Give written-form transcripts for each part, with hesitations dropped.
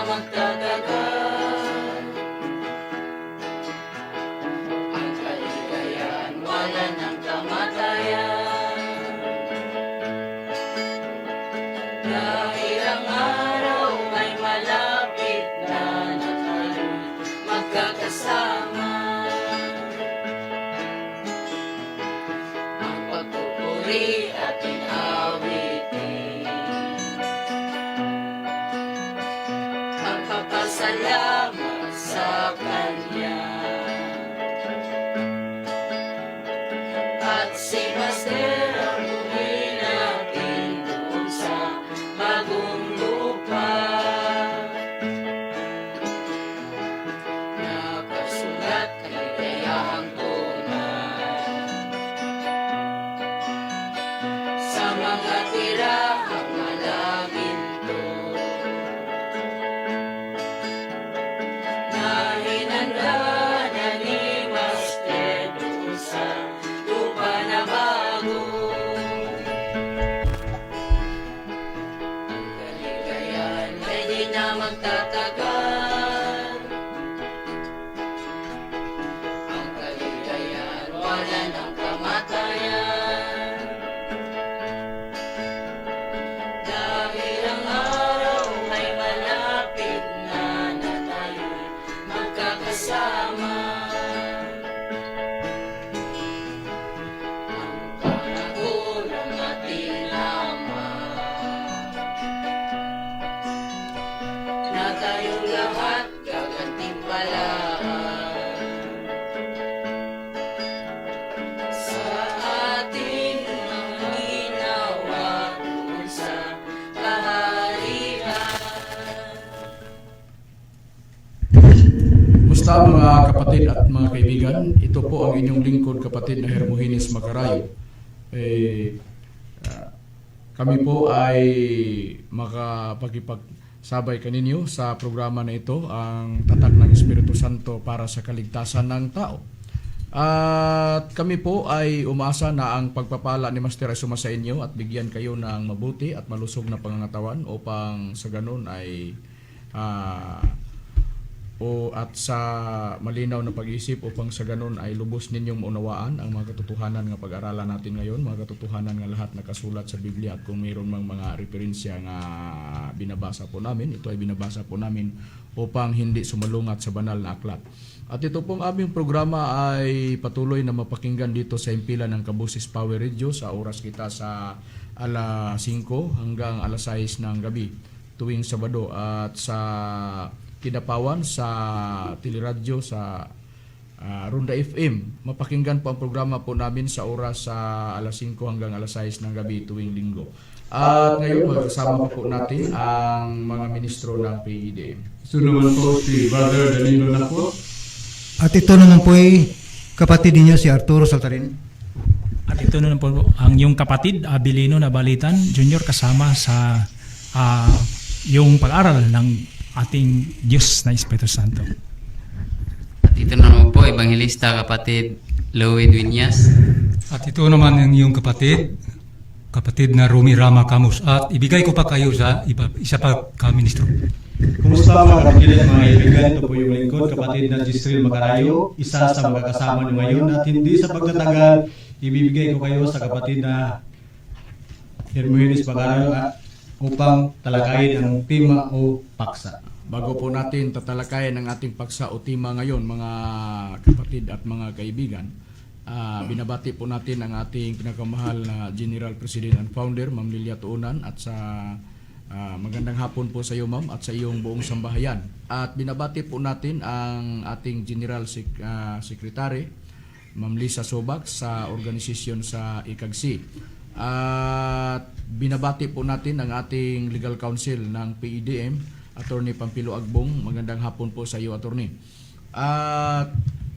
magtatagal. Ang kaligayahan wala ng kamatayan. Dahil ang araw ay malapit na tayo'y magkakasama. Ang pagpupuri at inawitin, ang papasalamat sa Kanya. At si Master ang buhay natin doon sa bagong lupa. Nakasulat kaligayahang tunay sa mga tirahang malaginto na hinanda na ni Master doon sa lupa na bago. Ang kaligayahan ay di na magtatagal. Ang kaligayahan wala ng kamatayan. Dahil ang araw ay malapit na tayo'y magkakasama. Ang panahon ng ating laman na tayong lahat gagantimpalaan sa ating mga ginawa doon sa kaharian. Musta mga kapatid at mga kaibigan, ito po ang inyong lingkod kapatid na Hermogenes Macarayo. Kami po ay makapagipagsabay kaninyo sa programa na ito, ang Tatak ng Espiritu Santo para sa kaligtasan ng tao. At kami po ay umaasa na ang pagpapala ni Master ay sumasa inyo at bigyan kayo ng mabuti at malusog na pangangatawan upang sa ganun ay at sa malinaw na pag-iisip upang sa ganun ay lubos ninyong maunawaan ang mga katotohanan nga pag-aralan natin ngayon, mga katotohanan nga lahat nakasulat sa Biblia, at kung mayroon mang mga referensya nga binabasa po namin, ito ay binabasa po namin upang hindi sumalungat sa banal na aklat. At ito pong aming programa ay patuloy na mapakinggan dito sa himpilan ng Kabusis Power Radio sa oras kita sa alas 5 hanggang alas 6 ng gabi tuwing Sabado, at sa Kidapawan sa Teleradyo sa Ronda FM. Mapakinggan po ang programa po namin sa oras sa alas 5 hanggang alas 6 ng gabi tuwing Linggo. At ngayon magkasama po natin ang mga ministro ng PEDM. So naman po si Brother Danilo na po. At ito naman po ay kapatid niya si Arturo Saltarin. At ito naman po ang iyong kapatid, Abilino Nabalitan Jr. kasama sa yung pag-aral ng ating Diyos na Espiritu Santo. At ito naman po, Evangelista kapatid Lloyd Viñas. At ito naman ang iyong kapatid na Rumi Rama Camus. At ibigay ko pa kayo sa isa pa ka-ministro. Kumusta mga kapatid at mga kaibigan? Ito po yung lingkod, kapatid na Gisril Macarayo, isa sa mga kasama niyo ngayon, at hindi sa pagtatagal, ibibigay ko kayo sa kapatid na Hermogenes Macarayo upang talakayin ang tema o paksa. Bago po natin tatalakayin ang ating paksa o tema ngayon, mga kapatid at mga kaibigan, binabati po natin ang ating pinakamahal na General President and Founder, Ma'am Lilia Tuunan, at sa magandang hapon po sa iyo, Ma'am, at sa iyong buong sambahayan. At binabati po natin ang ating General Secretary, Ma'am Lisa Sobak, sa organisasyon sa ICAGSI. At binabati po natin ang ating Legal Counsel ng PEDM, Attorney Pampilo Agbong. Magandang hapon po sa iyo, Attorney. At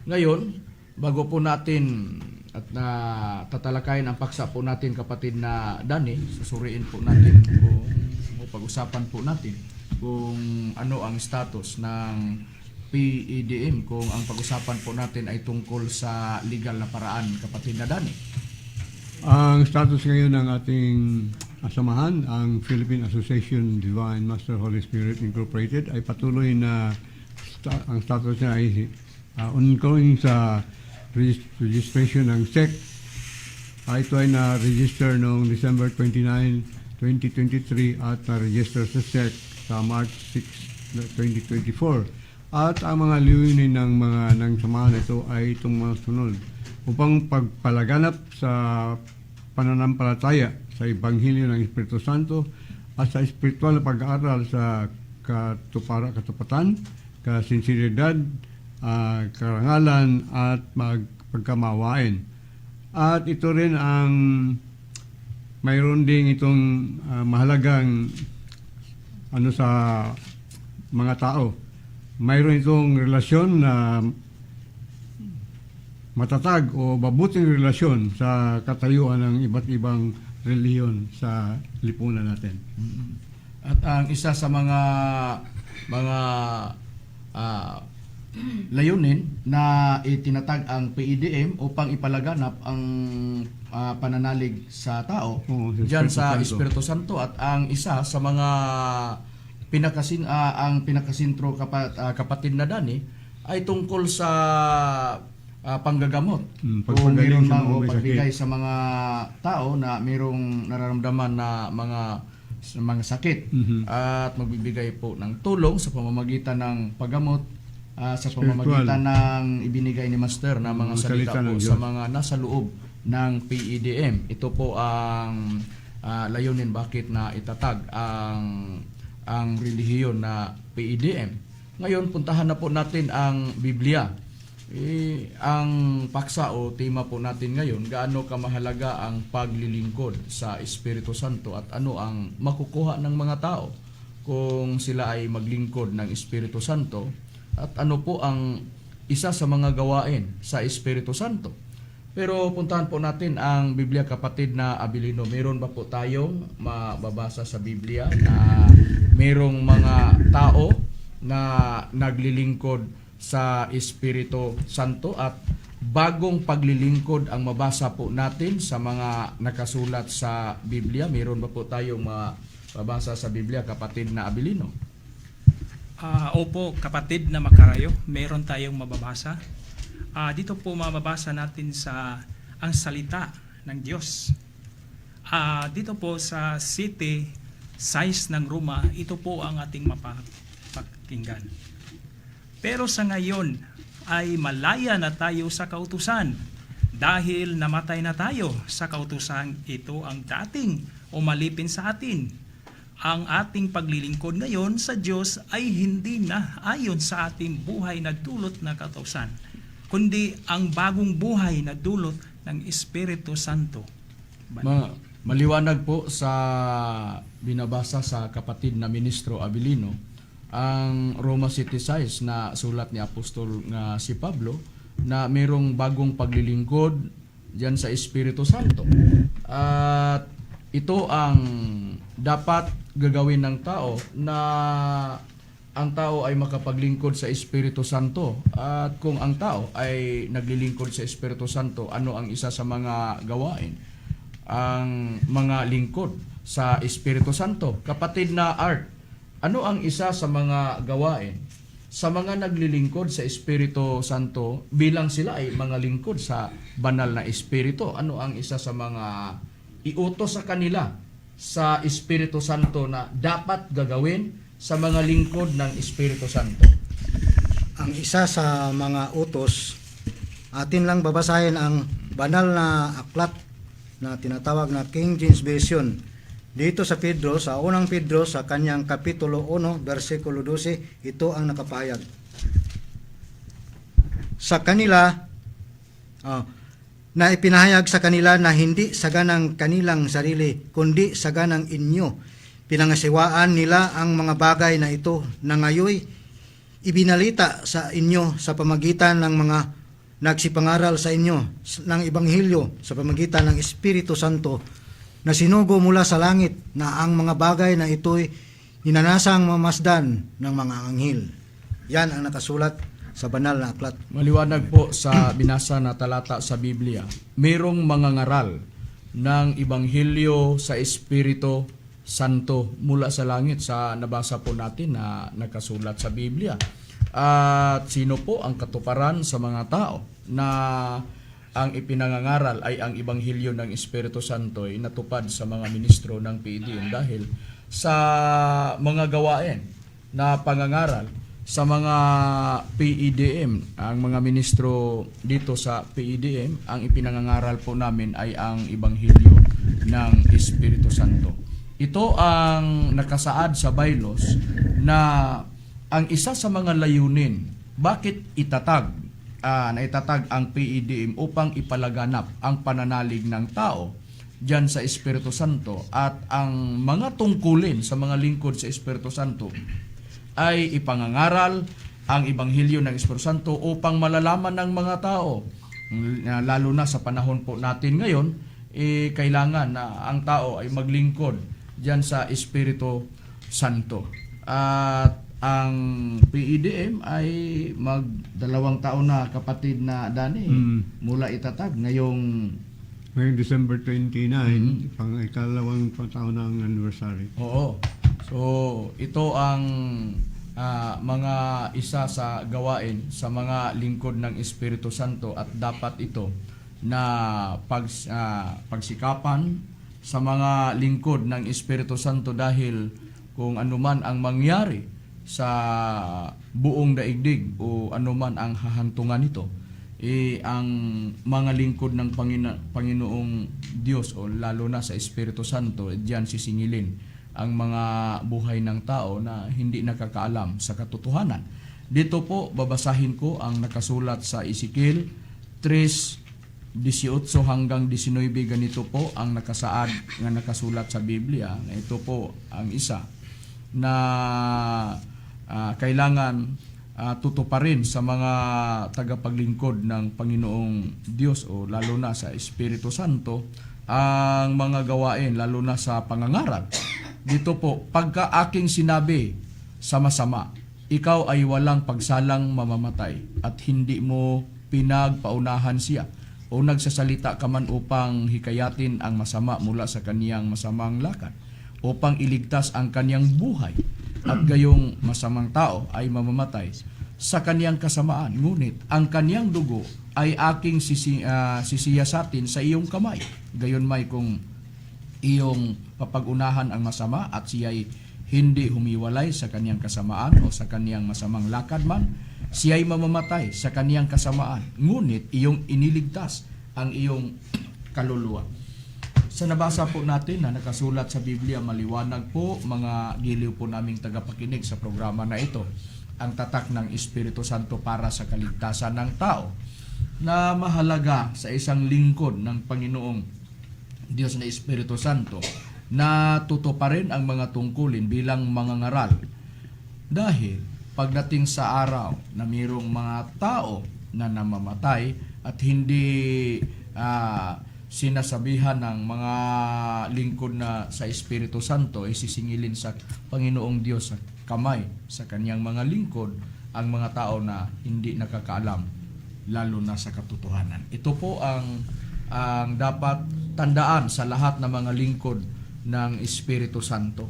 ngayon, bago po natin at tatalakayin ang paksa po natin, kapatid na Dani, susuriin po natin o pag-usapan po natin kung ano ang status ng PEDM, kung ang pag-usapan po natin ay tungkol sa legal na paraan, kapatid na Dani. Ang status ngayon ng ating samahan, ang Philippine Association Divine Master Holy Spirit Incorporated ay patuloy na ang status niya ay ongoing sa registration ng SEC. Ito ay na-register noong December 29, 2023 at na-register sa SEC sa March 6, 2024. At ang mga liwinin ng samahan ito ay itong mga sunod. Upang pagpalaganap sa pananampalataya sa Ebanghelyo ng Espiritu Santo at sa espiritual na pag-aaral sa katupatan, kasinsiridad, karangalan at pagkamawain. At ito rin ang mayroon ding itong mahalagang sa mga tao. Mayroon itong relasyon na matatag o mabuting relasyon sa katayuan ng iba't ibang reliyon sa lipunan natin. At ang isa sa mga layunin na itinatag ang PEDM upang ipalaganap ang pananalig sa tao diyan sa Espiritu Santo, at ang isa sa mga ang pinakasintro kapatid na Dani ay tungkol sa panggagamot. Kung mayroon mang pagbigay sa mga tao na mayroong nararamdaman na mga sakit, at magbibigay po ng tulong sa pamamagitan ng paggamot, sa pamamagitan ng ibinigay ni Master na mga salita po sa mga nasa loob ng PEDM. Ito po ang layunin bakit na itatag ang relihiyon na PEDM. Ngayon, puntahan na po natin ang Biblia. Ang paksa o tema po natin ngayon, gaano kamahalaga ang paglilingkod sa Espiritu Santo at ano ang makukuha ng mga tao kung sila ay maglingkod ng Espiritu Santo, at ano po ang isa sa mga gawain sa Espiritu Santo. Pero puntahan po natin ang Biblia, kapatid na Abilino. Meron ba po tayong mababasa sa Biblia na merong mga tao na naglilingkod sa Espiritu Santo, at bagong paglilingkod ang mabasa po natin sa mga nakasulat sa Biblia? Meron ba po tayong mababasa sa Biblia, kapatid na Abilino? Opo, kapatid na Makarayo, meron tayong mababasa. Dito po mababasa natin ang salita ng Diyos. Dito po sa City 6 ng Roma, ito po ang ating mapapakinggan. Pero sa ngayon ay malaya na tayo sa kautusan dahil namatay na tayo sa kautusan. Ito ang dating umalipin sa atin. Ang ating paglilingkod ngayon sa Diyos ay hindi na ayon sa ating buhay na dulot na kautusan, kundi ang bagong buhay na dulot ng Espiritu Santo. Maliwanag po sa binabasa sa kapatid na Ministro Abilino ang Roma City 6 na sulat ni Apostol nga si Pablo, na mayroong bagong paglilingkod diyan sa Espiritu Santo. At ito ang dapat gagawin ng tao, na ang tao ay makapaglingkod sa Espiritu Santo. At kung ang tao ay naglilingkod sa Espiritu Santo, ano ang isa sa mga gawain? Ang mga lingkod sa Espiritu Santo. Kapatid na Art, ano ang isa sa mga gawain sa mga naglilingkod sa Espiritu Santo bilang sila ay mga lingkod sa banal na Espiritu? Ano ang isa sa mga iutos sa kanila sa Espiritu Santo na dapat gagawin sa mga lingkod ng Espiritu Santo? Ang isa sa mga utos, atin lang babasahin ang banal na aklat na tinatawag na King James Version. Dito sa Pedro, sa unang Pedro, sa kanyang kapitulo 1, versikulo 12, ito ang nakapahayag. Sa kanila, na ipinahayag sa kanila na hindi saganang kanilang sarili, kundi saganang inyo. Pinangasiwaan nila ang mga bagay na ito na ngayoy ibinalita sa inyo sa pamagitan ng mga nagsipangaral sa inyo ng Ebanghelyo sa pamagitan ng Espiritu Santo na sinugo mula sa langit, na ang mga bagay na ito'y ninanasang mamasdan ng mga anghel. Yan ang nakasulat sa banal na aklat. Maliwanag po sa binasa na talata sa Biblia. Merong mga ngaral ng Ebanghelyo sa Espiritu Santo mula sa langit sa nabasa po natin na nakasulat sa Biblia. At sino po ang katuparan sa mga tao na ang ipinangangaral ay ang Ebanghelyo ng Espiritu Santo ay natupad sa mga ministro ng PDM dahil sa mga gawain na pangangaral sa mga PEDM, ang mga ministro dito sa PEDM, ang ipinangangaral po namin ay ang Ebanghelyo ng Espiritu Santo. Ito ang nakasaad sa bylaws na ang isa sa mga layunin, bakit naitatag ang PEDM upang ipalaganap ang pananalig ng tao diyan sa Espiritu Santo at ang mga tungkulin sa mga lingkod sa Espiritu Santo ay ipangangaral ang Ebanghelyo ng Espiritu Santo upang malalaman ng mga tao, lalo na sa panahon po natin ngayon, kailangan na ang tao ay maglingkod diyan sa Espiritu Santo. At ang PEDM ay mag-2 taon na, kapatid na Dani, mula itatag ngayong December 29, pang ikalawang taon ng anniversary. Oo. So, ito ang mga isa sa gawain sa mga lingkod ng Espiritu Santo at dapat ito na pagsikapan sa mga lingkod ng Espiritu Santo dahil kung anuman ang mangyari sa buong daigdig o anuman ang hahantungan nito, ang mga lingkod ng Panginoong Diyos o lalo na sa Espiritu Santo, diyan sisingilin ang mga buhay ng tao na hindi nakakaalam sa katotohanan. Dito po, babasahin ko ang nakasulat sa Ezekiel 3:18 hanggang 19. Ganito po ang nakasaad nga nakasulat sa Biblia. Ito po ang isa na kailangan tutuparin sa mga tagapaglingkod ng Panginoong Diyos o lalo na sa Espiritu Santo ang mga gawain lalo na sa pangangaral. Dito po, pagka aking sinabi sa masama, ikaw ay walang pagsalang mamamatay at hindi mo pinagpaunahan siya o nagsasalita ka man upang hikayatin ang masama mula sa kaniyang masamang lakad upang iligtas ang kaniyang buhay at gayong masamang tao ay mamamatay sa kaniyang kasamaan. Ngunit ang kaniyang dugo ay aking sisiyasatin sa iyong kamay. Gayon may kung iyong papag-unahan ang masama at siya'y hindi humiwalay sa kaniyang kasamaan o sa kaniyang masamang lakad man, siya'y mamamatay sa kaniyang kasamaan. Ngunit iyong iniligtas ang iyong kaluluwa. Sa nabasa po natin na nakasulat sa Biblia, maliwanag po mga giliw po naming tagapakinig sa programa na ito, ang tatak ng Espiritu Santo para sa kaligtasan ng tao na mahalaga sa isang lingkod ng Panginoong Diyos na Espiritu Santo na tutuparin ang mga tungkulin bilang mangangaral. Dahil pagdating sa araw na mayroong mga tao na namamatay at hindi sinasabihan ng mga lingkod na sa Espiritu Santo ay sisingilin sa Panginoong Diyos sa kamay sa kaniyang mga lingkod ang mga tao na hindi nakakaalam lalo na sa katotohanan. Ito po ang dapat tandaan sa lahat ng mga lingkod ng Espiritu Santo.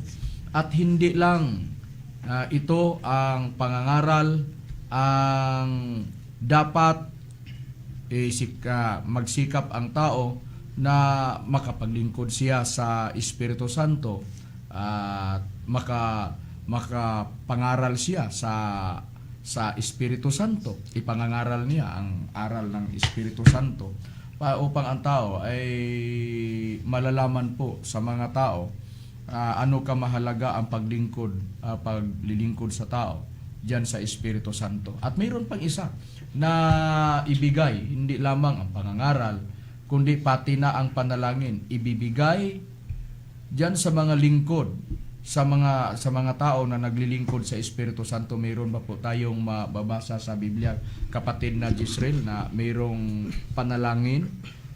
At hindi lang ito ang pangangaral ang dapat magsikap ang tao na makapaglingkod siya sa Espiritu Santo at makapangaral siya sa Espiritu Santo. Ipangangaral niya ang aral ng Espiritu Santo upang ang tao ay malalaman po sa mga tao ano kamahalaga ang paglilingkod sa tao diyan sa Espiritu Santo. At mayroon pang isa na ibigay, hindi lamang ang pangangaral, kundi pati na ang panalangin. Ibibigay diyan sa mga lingkod, sa mga tao na naglilingkod sa Espiritu Santo. Mayroon ba po tayong mababasa sa Biblia, kapatid na Jisrael, na mayroong panalangin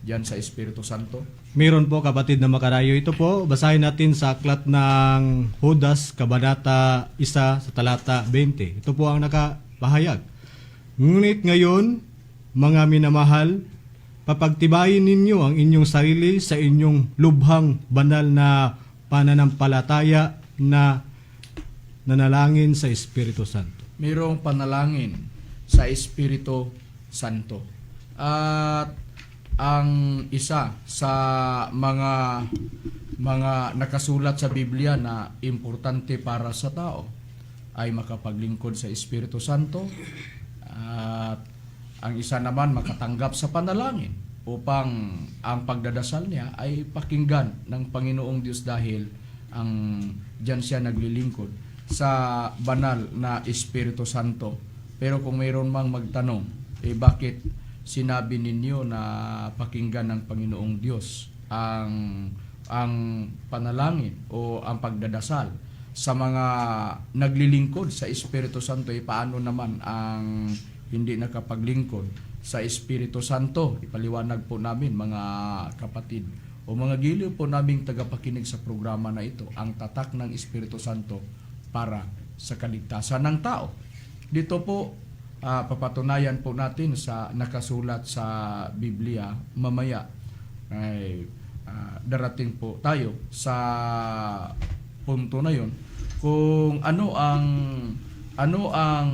diyan sa Espiritu Santo? Meron po, kapatid na Makarayo. Ito po, basahin natin sa aklat ng Judas, Kabanata 1 sa talata 20. Ito po ang nakapahayag. Ngunit ngayon, mga minamahal, papagtibayin ninyo ang inyong sarili sa inyong lubhang banal na pananampalataya na nanalangin sa Espiritu Santo. Mayroong panalangin sa Espiritu Santo. At ang isa sa mga nakasulat sa Biblia na importante para sa tao ay makapaglingkod sa Espiritu Santo, at ang isa naman makatanggap sa panalangin upang ang pagdadasal niya ay pakinggan ng Panginoong Diyos, dahil ang diyan siya naglilingkod sa banal na Espiritu Santo. Pero kung mayroon mang magtanong, bakit sinabi ninyo na pakinggan ng Panginoong Diyos ang panalangin o ang pagdadasal sa mga naglilingkod sa Espiritu Santo? Paano naman ang hindi nakapaglingkod sa Espiritu Santo? Ipaliwanag po namin, mga kapatid o mga giliw po naming tagapakinig sa programa na ito, ang tatak ng Espiritu Santo para sa kaligtasan ng tao. Dito po papatunayan po natin sa nakasulat sa Biblia. Mamaya ay darating po tayo sa punto na yon, kung ano ang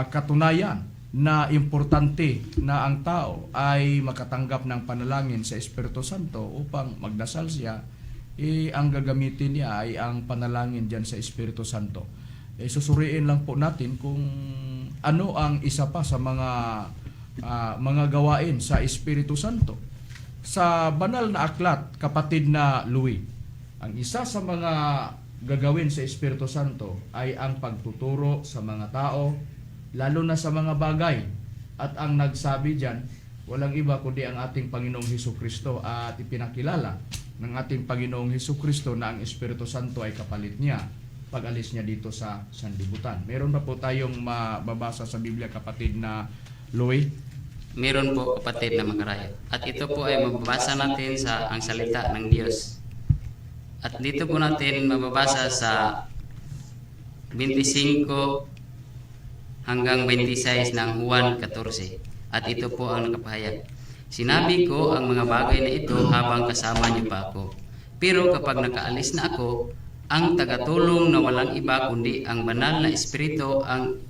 katunayan na importante na ang tao ay makatanggap ng panalangin sa Espiritu Santo upang magdasal siya. Ang gagamitin niya ay ang panalangin diyan sa Espiritu Santo. Susuriin lang po natin kung ano ang isa pa sa mga gawain sa Espiritu Santo. Sa banal na aklat, kapatid na Louie, ang isa sa mga gagawin sa Espiritu Santo ay ang pagtuturo sa mga tao, lalo na sa mga bagay. At ang nagsabi diyan, walang iba kundi ang ating Panginoong Hesukristo, at ipinakilala ng ating Panginoong Hesukristo na ang Espiritu Santo ay kapalit niya pag alis niya dito sa sanlibutan. Meron ba po tayong mababasa sa Biblia, kapatid na Louie? Meron po, kapatid na makarayo. At ito po ay mababasa natin sa ang salita ng Diyos. At dito po natin mababasa sa 25 hanggang 26 ng Juan 14. At ito po ang nakapahayag. Sinabi ko ang mga bagay na ito habang kasama niyo pa ako. Pero kapag nakaalis na ako, ang tagatulong na walang iba kundi ang banal na Espiritu ang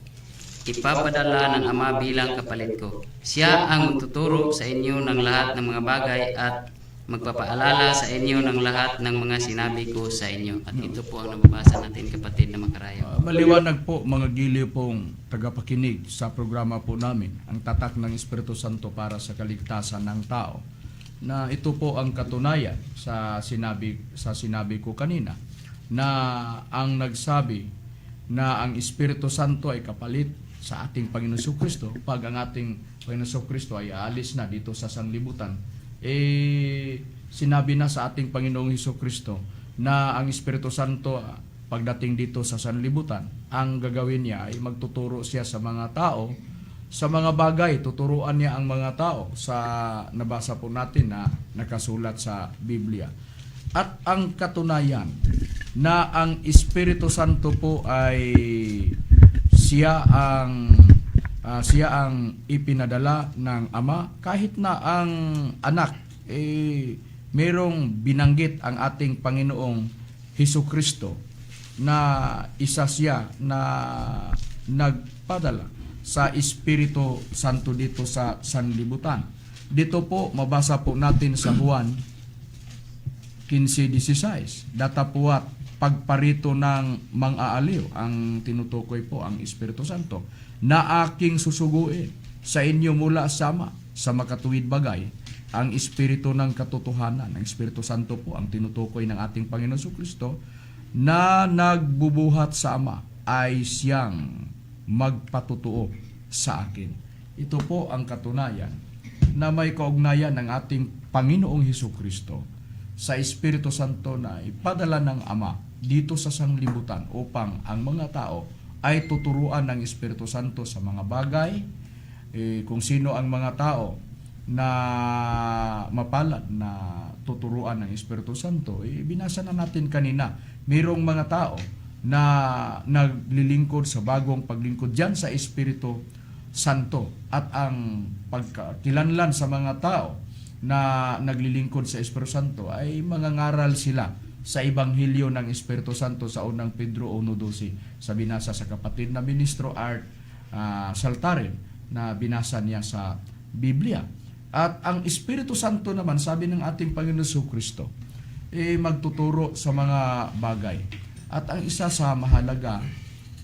ipapadala ng Ama bilang kapalit ko. Siya ang magtuturo sa inyo ng lahat ng mga bagay at magpapaalala sa inyo ng lahat ng mga sinabi ko sa inyo. At ito po ang nababasa natin, kapatid na makarayo. Maliwanag po, mga giliw pong tagapakinig sa programa po namin, ang tatak ng Espiritu Santo para sa kaligtasan ng tao, na ito po ang katunayan sa sinabi ko kanina, na ang nagsabi na ang Espiritu Santo ay kapalit sa ating Panginoon Jesucristo pag ang ating Panginoon Jesucristo ay aalis na dito sa sanlibutan. Sinabi na sa ating Panginoong Jesucristo na ang Espiritu Santo pagdating dito sa sanlibutan, ang gagawin niya ay magtuturo siya sa mga tao, sa mga bagay. Tuturuan niya ang mga tao sa nabasa po natin na nakasulat sa Biblia. At ang katunayan na ang Espiritu Santo po ay siya ang ipinadala ng Ama, kahit na ang anak merong binanggit ang ating Panginoong Hesukristo na isa siya na nagpadala sa Espiritu Santo dito sa sanlibutan. Dito po mabasa po natin sa Juan 15:16, datapuat pagparito ng mang-aaliw, ang tinutukoy po ang Espiritu Santo, na aking susuguin sa inyo mula sa Ama sa makatuwid bagay, ang Espiritu ng katotohanan. Ang Espiritu Santo po ang tinutukoy ng ating Panginoon Jesucristo na nagbubuhat sa Ama ay siyang magpatutuo sa akin. Ito po ang katunayan na may kaugnayan ng ating Panginoong Jesucristo sa Espiritu Santo na ipadala ng Ama dito sa sanlibutan upang ang mga tao ay tuturuan ng Espiritu Santo sa mga bagay. Kung sino ang mga tao na mapalad na tuturuan ng Espiritu Santo, binasa na natin kanina, mayroong mga tao na naglilingkod sa bagong paglingkod diyan sa Espiritu santo at ang pagkakilanlan sa mga tao na naglilingkod sa Espiritu Santo ay mangangaral sila sa Ebanghelyo ng Espiritu Santo sa unang Pedro 1:12 sa binasa sa kapatid na ministro Art Saltaren na binasa niya sa Biblia. At ang Espiritu Santo naman, sabi ng ating Panginoon Jesucristo, magtuturo sa mga bagay. At ang isa sa mahalaga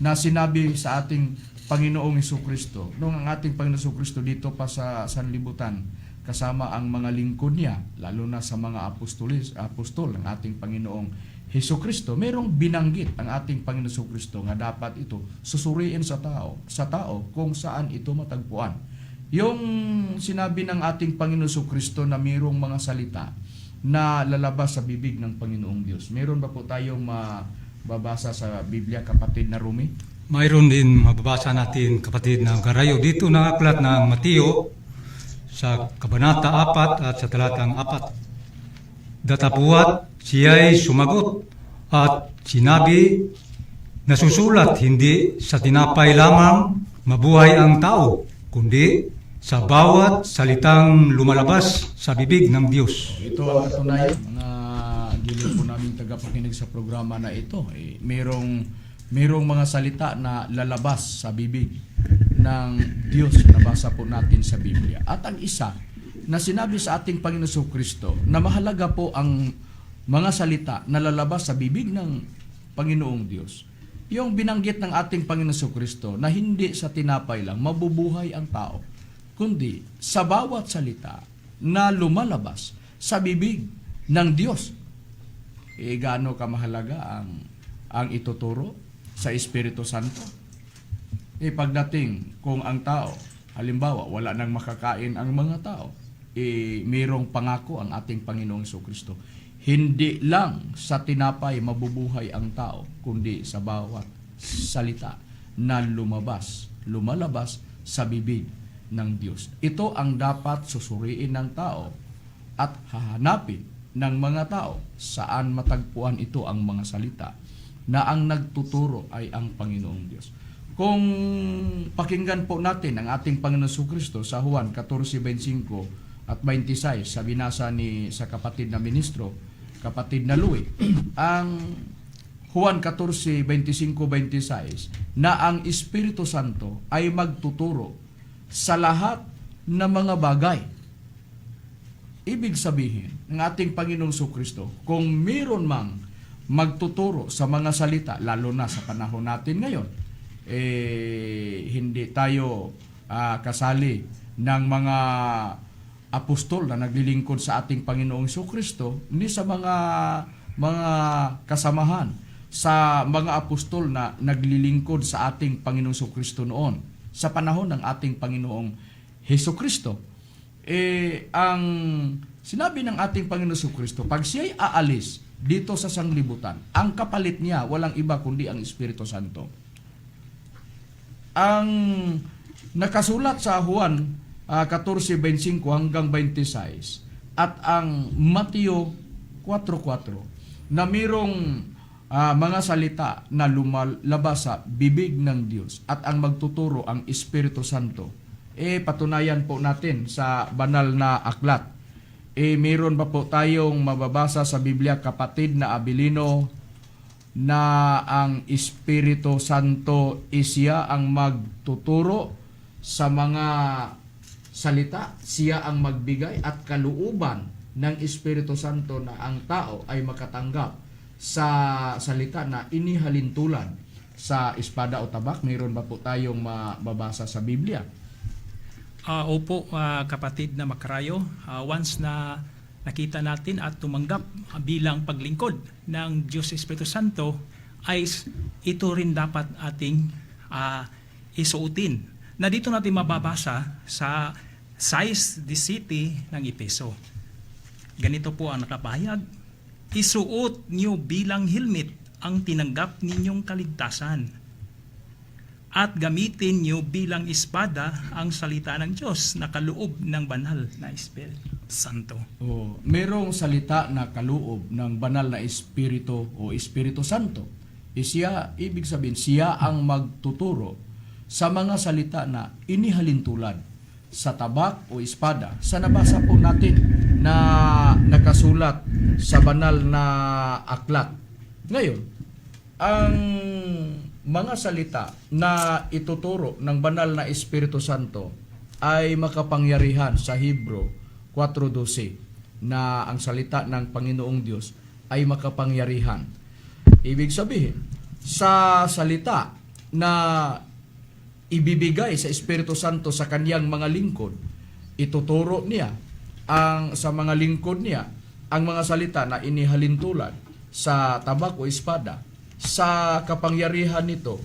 na sinabi sa ating Panginoong Jesucristo, nung ang ating Panginoong Jesucristo dito pa sa sanlibutan, kasama ang mga lingkod niya, lalo na sa mga apostol ng ating Panginoong Jesucristo, merong binanggit ang ating Panginoong Jesucristo nga dapat ito susuriin sa tao kung saan ito matagpuan. Yung sinabi ng ating Panginoong Jesucristo na mayroong mga salita na lalabas sa bibig ng Panginoong Diyos. Meron ba po tayong mababasa sa Biblia, kapatid na Rumi? Mayroon din mababasa natin, kapatid na Karayo, dito na aklat ng Mateo sa Kabanata 4 at sa talatang 4. Datapuat siya'y sumagot at sinabi, nasusulat, hindi sa tinapay lamang mabuhay ang tao, kundi sa bawat salitang lumalabas sa bibig ng Diyos. Ito ang katunayan, mga giliw po namin tagapakinig sa programa na ito. Merong mga salita na lalabas sa bibig ng Diyos na nabasa po natin sa Biblia. At ang isa na sinabi sa ating Panginoon Jesucristo na mahalaga po ang mga salita na lalabas sa bibig ng Panginoong Diyos. Yung binanggit ng ating Panginoon Jesucristo na hindi sa tinapay lang mabubuhay ang tao, kundi sa bawat salita na lumalabas sa bibig ng Diyos. Gaano kamahalaga ang ituturo sa Espiritu Santo? Pagdating kung ang tao, halimbawa, wala nang makakain ang mga tao, mayroong pangako ang ating Panginoong Jesucristo. Hindi lang sa tinapay mabubuhay ang tao, kundi sa bawat salita na lumalabas sa bibig ng Diyos. Ito ang dapat susuriin ng tao at hahanapin ng mga tao saan matagpuan ito ang mga salita na ang nagtuturo ay ang Panginoong Diyos. Kung pakinggan po natin ang ating Panginoon Jesucristo sa Juan 14:25 at 26 sa binasa sa kapatid na ministro, kapatid na Louie, ang Juan 14:25-26 na ang Espiritu Santo ay magtuturo sa lahat ng mga bagay. Ibig sabihin ng ating Panginoong Jesucristo, kung meron mang magtuturo sa mga salita, lalo na sa panahon natin ngayon, hindi tayo kasali ng mga apostol na naglilingkod sa ating Panginoong Jesucristo, ni sa mga kasamahan sa mga apostol na naglilingkod sa ating Panginoong Jesucristo noon, sa panahon ng ating Panginoong Jesucristo. Ang sinabi ng ating Panginoong Jesucristo, pag siya'y aalis dito sa sanglibutan, ang kapalit niya walang iba kundi ang Espiritu Santo. Ang nakasulat sa Juan 14:25 hanggang 26 at ang Mateo 4:4 na mayroong mga salita na lumalabas sa bibig ng Diyos at ang magtuturo ang Espiritu Santo, patunayan po natin sa banal na aklat. Mayroon ba po tayong mababasa sa Biblia, kapatid na Abilino, na ang Espiritu Santo siya ang magtuturo sa mga salita, siya ang magbigay at kalooban ng Espiritu Santo na ang tao ay makatanggap sa salita na inihalintulan sa espada o tabak? Mayroon ba po tayong mababasa sa Biblia? Opo, kapatid na Makarayo, once na nakita natin at tumanggap bilang paglingkod ng Diyos Espiritu Santo, ay ito rin dapat ating isuotin. Na dito natin mababasa sa 6:17 ng Epeso. Ganito po ang nakapahayag, isuot niyo bilang helmet ang tinanggap ninyong kaligtasan at gamitin niyo bilang espada ang salita ng Diyos na kaloob ng banal na Espiritu Santo. Merong salita na kaloob ng banal na Espiritu o Espiritu Santo. Siya, ibig sabihin, siya ang magtuturo sa mga salita na inihalintulad sa tabak o espada. Sa nabasa po natin na nakasulat sa banal na aklat. Ngayon, ang mga salita na ituturo ng banal na Espiritu Santo ay makapangyarihan sa Hebro 4:12 na ang salita ng Panginoong Diyos ay makapangyarihan. Ibig sabihin, sa salita na ibibigay sa Espiritu Santo sa kaniyang mga lingkod, ituturo niya sa mga lingkod niya ang mga salita na inihalintulad sa tabak o espada. Sa kapangyarihan nito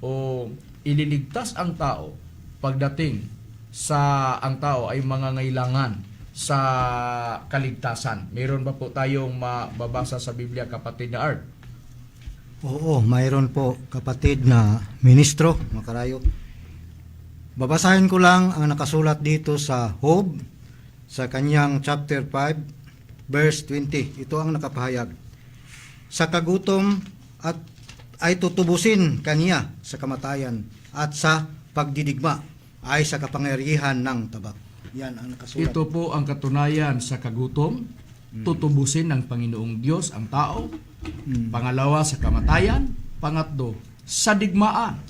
o ililigtas ang tao pagdating sa ang tao ay mangangailangan sa kaligtasan. Meron ba po tayong mababasa sa Biblia, kapatid na Art? Oo, mayroon po kapatid na ministro, makarayo. Babasahin ko lang ang nakasulat dito sa Job, sa kanyang chapter 5, verse 20. Ito ang nakapahayag. Sa kagutom at ay tutubusin kaniya sa kamatayan, at sa pagdidigma ay sa kapangyarihan ng tabak. Yan ang nakasulat. Ito po ang katunayan sa kagutom, tutubusin ng Panginoong Diyos ang tao. Pangalawa, sa kamatayan. Pangatlo, sa digmaan,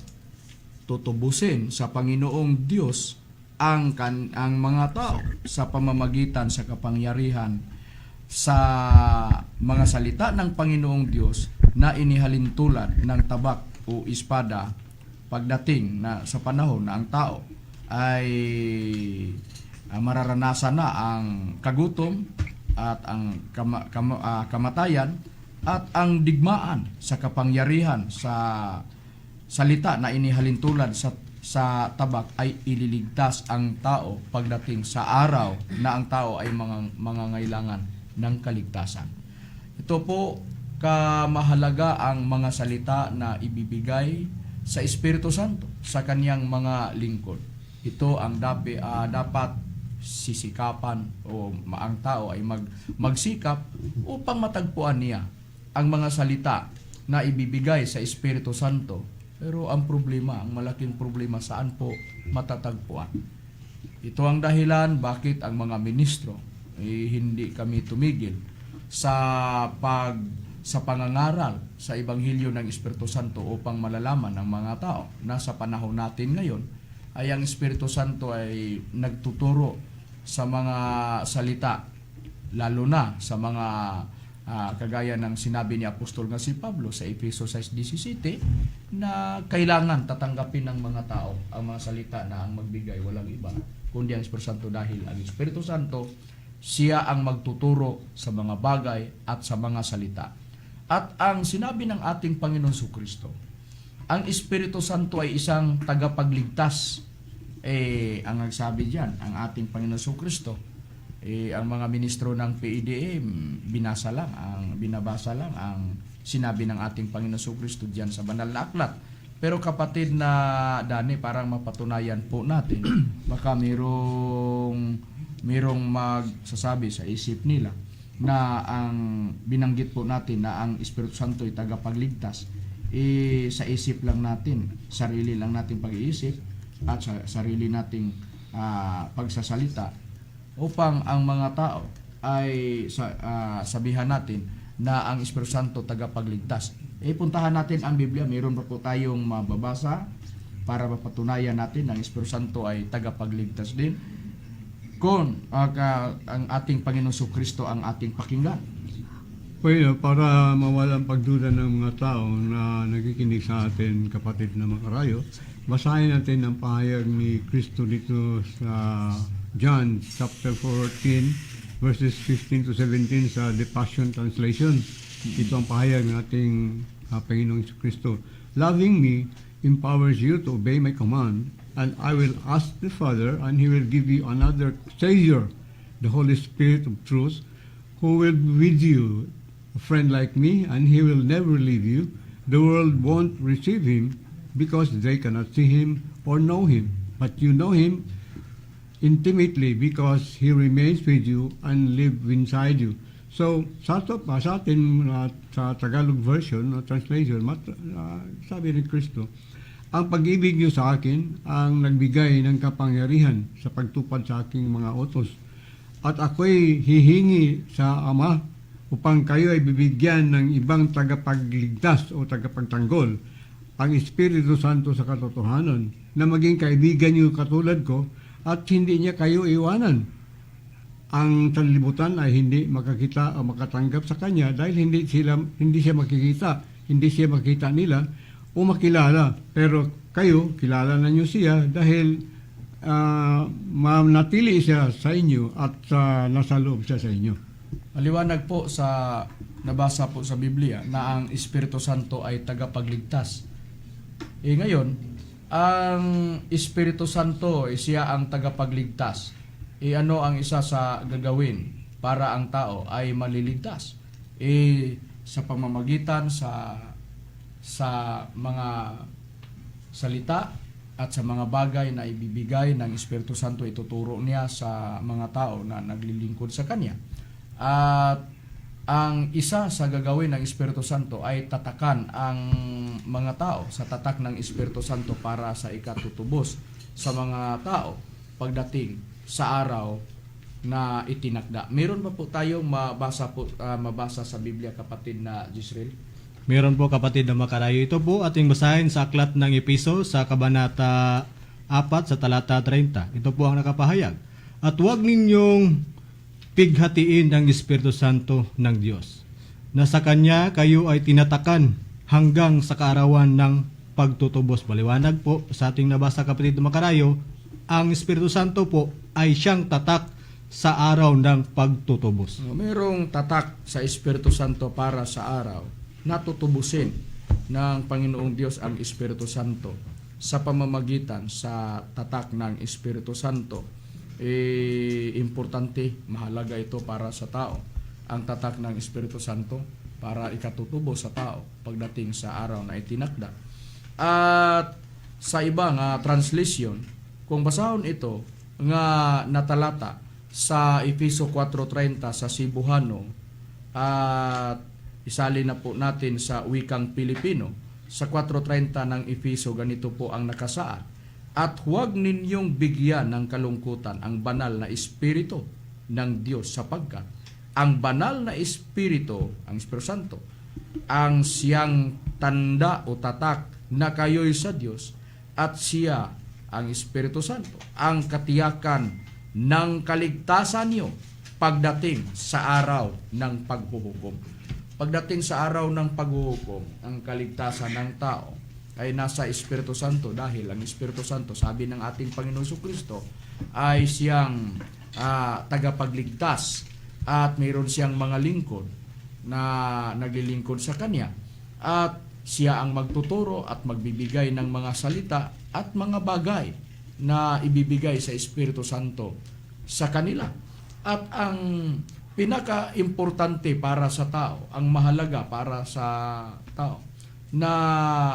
tutubusin sa Panginoong Diyos ang mga tao sa pamamagitan sa kapangyarihan sa mga salita ng Panginoong Diyos na inihalintulad ng tabak o espada pagdating na sa panahon na ang tao ay mararanasan na ang kagutom at ang kamatayan at ang digmaan sa kapangyarihan sa salita na inihalintulad sa tabak ay ililigtas ang tao pagdating sa araw na ang tao ay mangangailangan ng kaligtasan. Ito po kamahalaga ang mga salita na ibibigay sa Espiritu Santo sa kaniyang mga lingkod. Ito ang dapat sisikapan o ang tao ay magsikap upang matagpuan niya ang mga salita na ibibigay sa Espiritu Santo. Pero ang problema, ang malaking problema, saan po matatagpuan? Ito ang dahilan bakit ang mga ministro hindi kami tumigil sa pangangaral sa Ebanghelyo ng Espiritu Santo upang malalaman ng mga tao na sa panahon natin ngayon ay ang Espiritu Santo ay nagtuturo sa mga salita, lalo na sa mga kagaya ng sinabi ni Apostol nga si Pablo sa Efeso 6:17 na kailangan tatanggapin ng mga tao ang mga salita na ang magbigay walang iba kundi ang Espiritu Santo, dahil ang Espiritu Santo siya ang magtuturo sa mga bagay at sa mga salita. At ang sinabi ng ating Panginoon Jesucristo, ang Espiritu Santo ay isang tagapagligtas. Ang nagsabi diyan, ang ating Panginoon Jesucristo, ang mga ministro ng PIDE binabasa lang ang sinabi ng ating Panginoon Jesucristo diyan sa banal na aklat. Pero kapatid na Dani, parang mapatunayan po natin, baka mayroong magsasabi sa isip nila na ang binanggit po natin na ang Espiritu Santo ay tagapagligtas, sa isip lang natin, sarili lang natin pag-iisip at sa sarili nating pagsasalita upang ang mga tao ay sabihan natin na ang Espiritu Santo tagapagligtas. Puntahan natin ang Biblia. Mayroon pa po tayong mababasa para mapatunayan natin na ang Espiritu Santo ay tagapagligtas din kung ang ating Panginoon Jesucristo ang ating pakinggan. Well, para mawalan pagduda ng mga tao na nakikinig sa atin, kapatid na makarayo, basahin natin ang pahayag ni Kristo dito sa John chapter 14 verses 15 to 17 sa The Passion Translation. Ito ang pahayag ng ating Panginoong Kristo. Loving me empowers you to obey my command, and I will ask the Father, and He will give you another Savior, the Holy Spirit of truth, who will be with you, a friend like me, and He will never leave you. The world won't receive Him because they cannot see Him or know Him, but you know Him intimately because He remains with you and live inside you. So, sa atin sa Tagalog version, translation, sabi ni Kristo, ang pag-ibig niyo sa akin ang nagbigay ng kapangyarihan sa pagtupad sa aking mga utos. At ako'y hihingi sa Ama upang kayo ay bibigyan ng ibang tagapagligtas o tagapagtanggol, ang Espiritu Santo sa katotohanan, na maging kaibigan niyo katulad ko at hindi niya kayo iwanan. Ang sanlibutan ay hindi makakita o makatanggap sa kanya dahil hindi siya makikita, hindi siya makita nila o makilala. Pero kayo, kilala na niyo siya dahil manatili siya sa inyo at nasa loob siya sa inyo. Maliwanag po sa nabasa po sa Biblia na ang Espiritu Santo ay tagapagligtas. Ngayon, ang Espiritu Santo siya ang tagapagligtas. Ano ang isa sa gagawin para ang tao ay maliligtas? Sa pamamagitan sa mga salita at sa mga bagay na ibibigay ng Espiritu Santo, ituturo niya sa mga tao na naglilingkod sa Kanya. At ang isa sa gagawin ng Espiritu Santo ay tatakan ang mga tao sa tatak ng Espiritu Santo para sa ikatutubos sa mga tao pagdating sa araw na itinakda. Meron ba po tayong mabasa sa Biblia, kapatid na Jisrael? Meron po, kapatid na makarayo. Ito po ating basahin sa aklat ng Episo sa Kabanata 4 sa talata 30. Ito po ang nakapahayag. At huwag ninyong pighatiin ang Espiritu Santo ng Diyos, na sa Kanya kayo ay tinatakan hanggang sa kaarawan ng pagtutubos. Maliwanag po sa ating nabasa, kapatid na makarayo, ang Espiritu Santo po ay siyang tatak sa araw ng pagtutubos. Mayroong tatak sa Espiritu Santo para sa araw na tutubusin ng Panginoong Diyos ang Espiritu Santo sa pamamagitan sa tatak ng Espiritu Santo. Importante, mahalaga ito para sa tao, ang tatak ng Espiritu Santo para ikatutubo sa tao pagdating sa araw na itinakda. At sa ibang translation, kung basahon ito nga natalata sa Episo 4:30 sa Cebuano at isali na po natin sa wikang Pilipino, sa 4:30 ng Episo, ganito po ang nakasaad: at huwag ninyong bigyan ng kalungkutan ang banal na Espiritu ng Diyos, sapagkat ang banal na Espiritu, ang Espiritu Santo, ang siyang tanda o tatak na kayo'y sa Diyos, at siya, ang Espiritu Santo, ang katiyakan ng kaligtasan niyo pagdating sa araw ng paghuhukom. Pagdating sa araw ng paghuhukom, ang kaligtasan ng tao ay nasa Espiritu Santo, dahil ang Espiritu Santo, sabi ng ating Panginoon Kristo, ay siyang tagapagligtas at mayroon siyang mga lingkod na naglilingkod sa Kanya, at siya ang magtuturo at magbibigay ng mga salita at mga bagay na ibibigay sa Espiritu Santo sa kanila. At ang pinaka-importante para sa tao, ang mahalaga para sa tao, na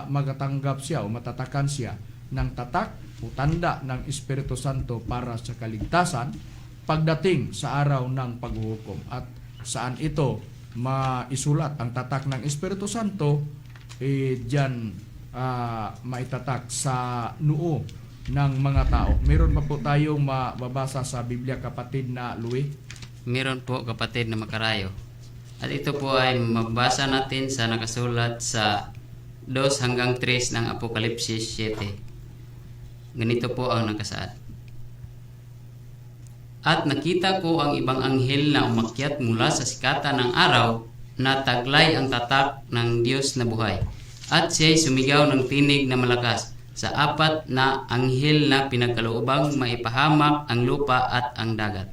magatanggap siya o matatakan siya ng tatak o tanda ng Espiritu Santo para sa kaligtasan pagdating sa araw ng paghuhukom. At saan ito maisulat ang tatak ng Espiritu Santo? Diyan maitatak sa noo ng mga tao. Meron pa po tayong mababasa sa Biblia, kapatid na Louie? Meron po, kapatid na makarayo. At ito po ay mabasa natin sa nakasulat sa 2-3 ng Apokalipsis 7. Ganito po ang nakasaad: at nakita ko ang ibang anghel na umakyat mula sa sikatan ng araw, na taglay ang tatak ng Diyos na buhay. At siya'y sumigaw ng tinig na malakas sa 4 na anghel na pinagkaloobang maipahamak ang lupa at ang dagat.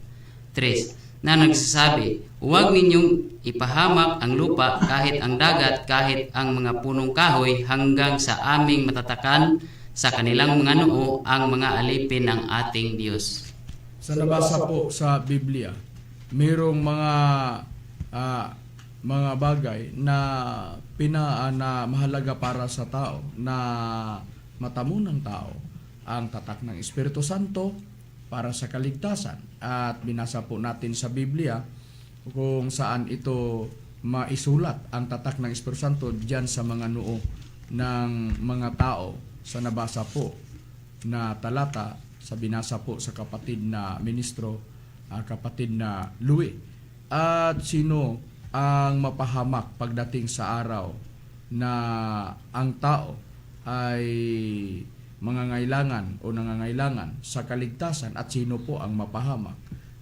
3. Na nagsasabi, huwag ninyong ipahamak ang lupa, kahit ang dagat, kahit ang mga punong kahoy, hanggang sa aming matatakan sa kanilang mga noo ang mga alipin ng ating Diyos. Sa nabasa po sa Biblia, mayroong mga bagay na na mahalaga para sa tao, na matamo ng tao, ang tatak ng Espiritu Santo para sa kaligtasan. At binasa po natin sa Biblia kung saan ito maisulat, ang tatak ng Espiritu Santo, diyan sa mga noo ng mga tao sa nabasa po na talata sa binasa po sa kapatid na ministro, kapatid na Louie. At sino ang mapahamak pagdating sa araw na ang tao ay mangangailangan o nangangailangan sa kaligtasan, at sino po ang mapahamak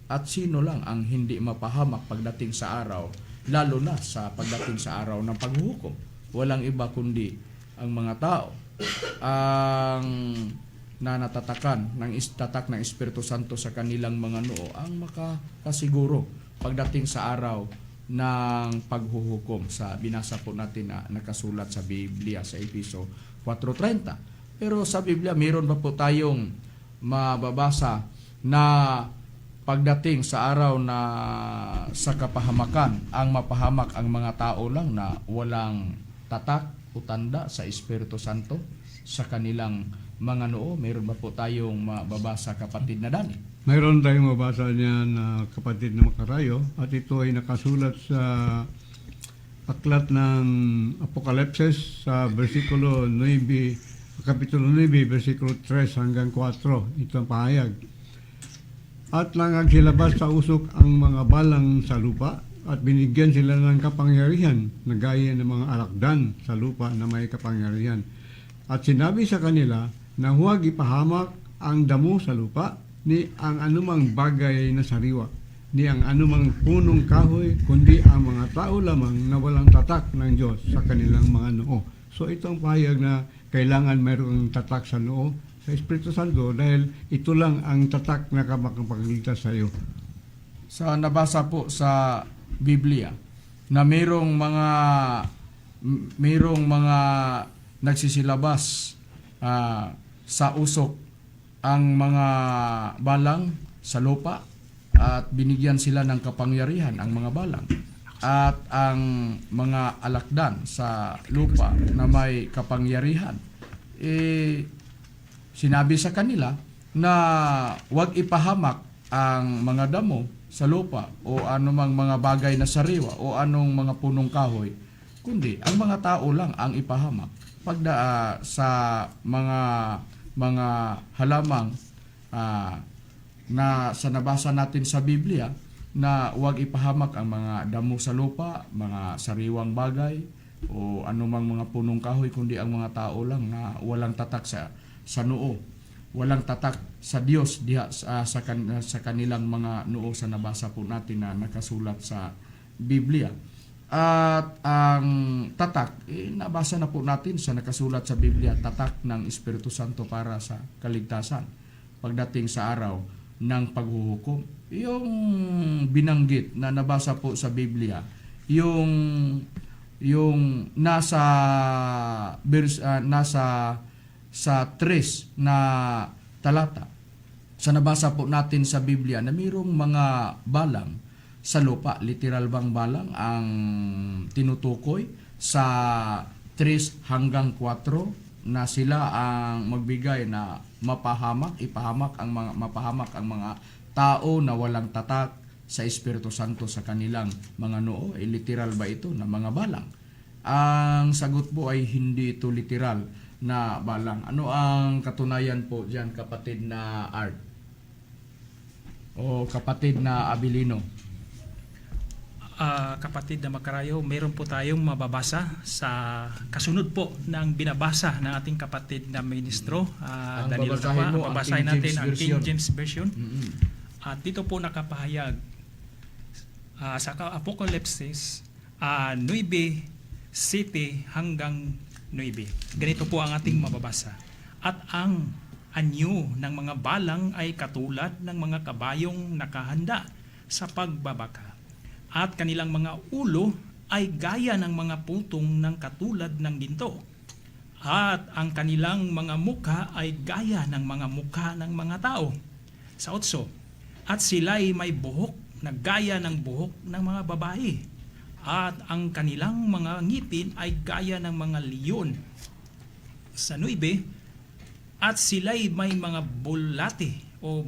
at sino lang ang hindi mapahamak pagdating sa araw, lalo na sa pagdating sa araw ng paghuhukom? Walang iba kundi ang mga tao ang nanatatakan ng tatak ng Espiritu Santo sa kanilang mga noo ang makasiguro pagdating sa araw ng paghuhukom, sa binasa po natin na nakasulat sa Biblia sa Efeso 4:30. Pero sa Biblia, mayroon pa po tayong mababasa na pagdating sa araw na sa kapahamakan, ang mapahamak ang mga tao lang na walang tatak o tanda sa Espiritu Santo sa kanilang mga noo. Mayroon ba po tayong mababasa, kapatid na Dani? Mayroon tayong mabasa niya na kapatid na Makarayo, at ito ay nakasulat sa aklat ng Apokalipsis sa versikulo 9, kapitulo 9, versikulo 3 hanggang 4. Ito ang pahayag. At langag silabas sa usok ang mga balang sa lupa, at binigyan sila ng kapangyarihan na gaya ng mga alakdan sa lupa na may kapangyarihan. At sinabi sa kanila na huwag ipahamak ang damo sa lupa, ni ang anumang bagay na sariwa, ni ang anumang punong kahoy, kundi ang mga tao lamang na walang tatak ng Diyos sa kanilang mga noo. So ito ang pahayag na kailangan mayroong tatak sa noo sa Espiritu Santo, dahil ito lang ang tatak na makapagligtas sa iyo. Sa nabasa po sa Biblia na mayroong mga nagsisilabas sa usok ang mga balang sa lupa, at binigyan sila ng kapangyarihan ang mga balang, at ang mga alakdan sa lupa na may kapangyarihan, sinabi sa kanila na huwag ipahamak ang mga damo sa lupa o anumang mga bagay na sariwa o anong mga punong kahoy, kundi ang mga tao lang ang ipahamak. Sa mga halamang na sa nabasa natin sa Biblia, na huwag ipahamak ang mga damo sa lupa, mga sariwang bagay o anumang mga punong kahoy, kundi ang mga tao lang na walang tatak sa noo, walang tatak sa Diyos diha sa kanilang mga noo, sa nabasa po natin na nakasulat sa Biblia. At ang tatak, nabasa na po natin sa nakasulat sa Biblia, tatak ng Espiritu Santo para sa kaligtasan pagdating sa araw ng paghuhukom. Yung binanggit na nabasa po sa Biblia, yung nasa sa 3 na talata, sa nabasa po natin sa Biblia na mayroong mga balang sa lupa, literal bang balang ang tinutukoy sa 3 hanggang 4, na sila ang magbigay na mapahamak ang mga tao na walang tatak sa Espiritu Santo sa kanilang mga noo. Literal ba ito na mga balang? Ang sagot po ay hindi ito literal na balang. Ano ang katunayan po diyan, kapatid na Art o kapatid na Abilino? Kapatid na Makarayo, meron po tayong mababasa sa kasunod po ng binabasa ng ating kapatid na ministro, Daniel babasahin mo ang babasahin King natin James ang King Version. James Version. Mm-hmm. At dito po nakapahayag sa Apokalipsis 9:7 hanggang 9. Ganito po ang ating mababasa. At ang anyo ng mga balang ay katulad ng mga kabayong nakahanda sa pagbabaka. At kanilang mga ulo ay gaya ng mga putong ng katulad ng ginto. At ang kanilang mga mukha ay gaya ng mga mukha ng mga tao. Sa 8, at sila'y may buhok na gaya ng buhok ng mga babae. At ang kanilang mga ngipin ay gaya ng mga leon. Sa 9, at sila'y may mga bulate o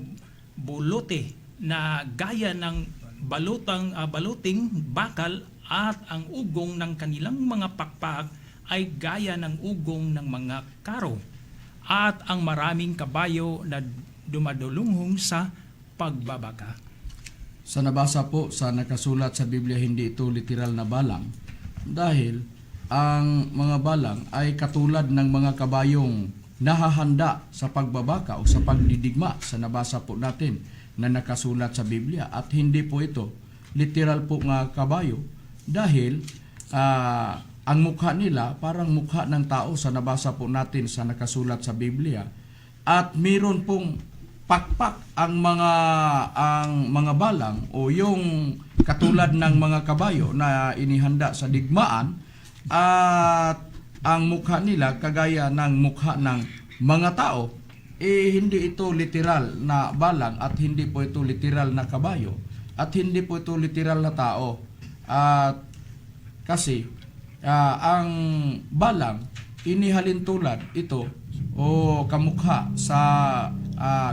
bulote na gaya ng baluting bakal, at ang ugong ng kanilang mga pakpak ay gaya ng ugong ng mga karo. at ang maraming kabayo na dumadulunghong sa pagbabaka. Sa nabasa po sa nakasulat sa Biblia, hindi ito literal na balang dahil ang mga balang ay katulad ng mga kabayong nahahanda sa pagbabaka o sa pagdidigma sa nabasa po natin na nakasulat sa Biblia, at hindi po ito literal po nga kabayo dahil ang mukha nila parang mukha ng tao sa nabasa po natin sa nakasulat sa Biblia, at meron pong pakpak ang mga balang o yung katulad ng mga kabayo na inihanda sa digmaan, at ang mukha nila kagaya ng mukha ng mga tao. Hindi ito literal na balang at hindi po ito literal na kabayo at hindi po ito literal na tao, at kasi ang balang inihalin tulad ito o kamukha sa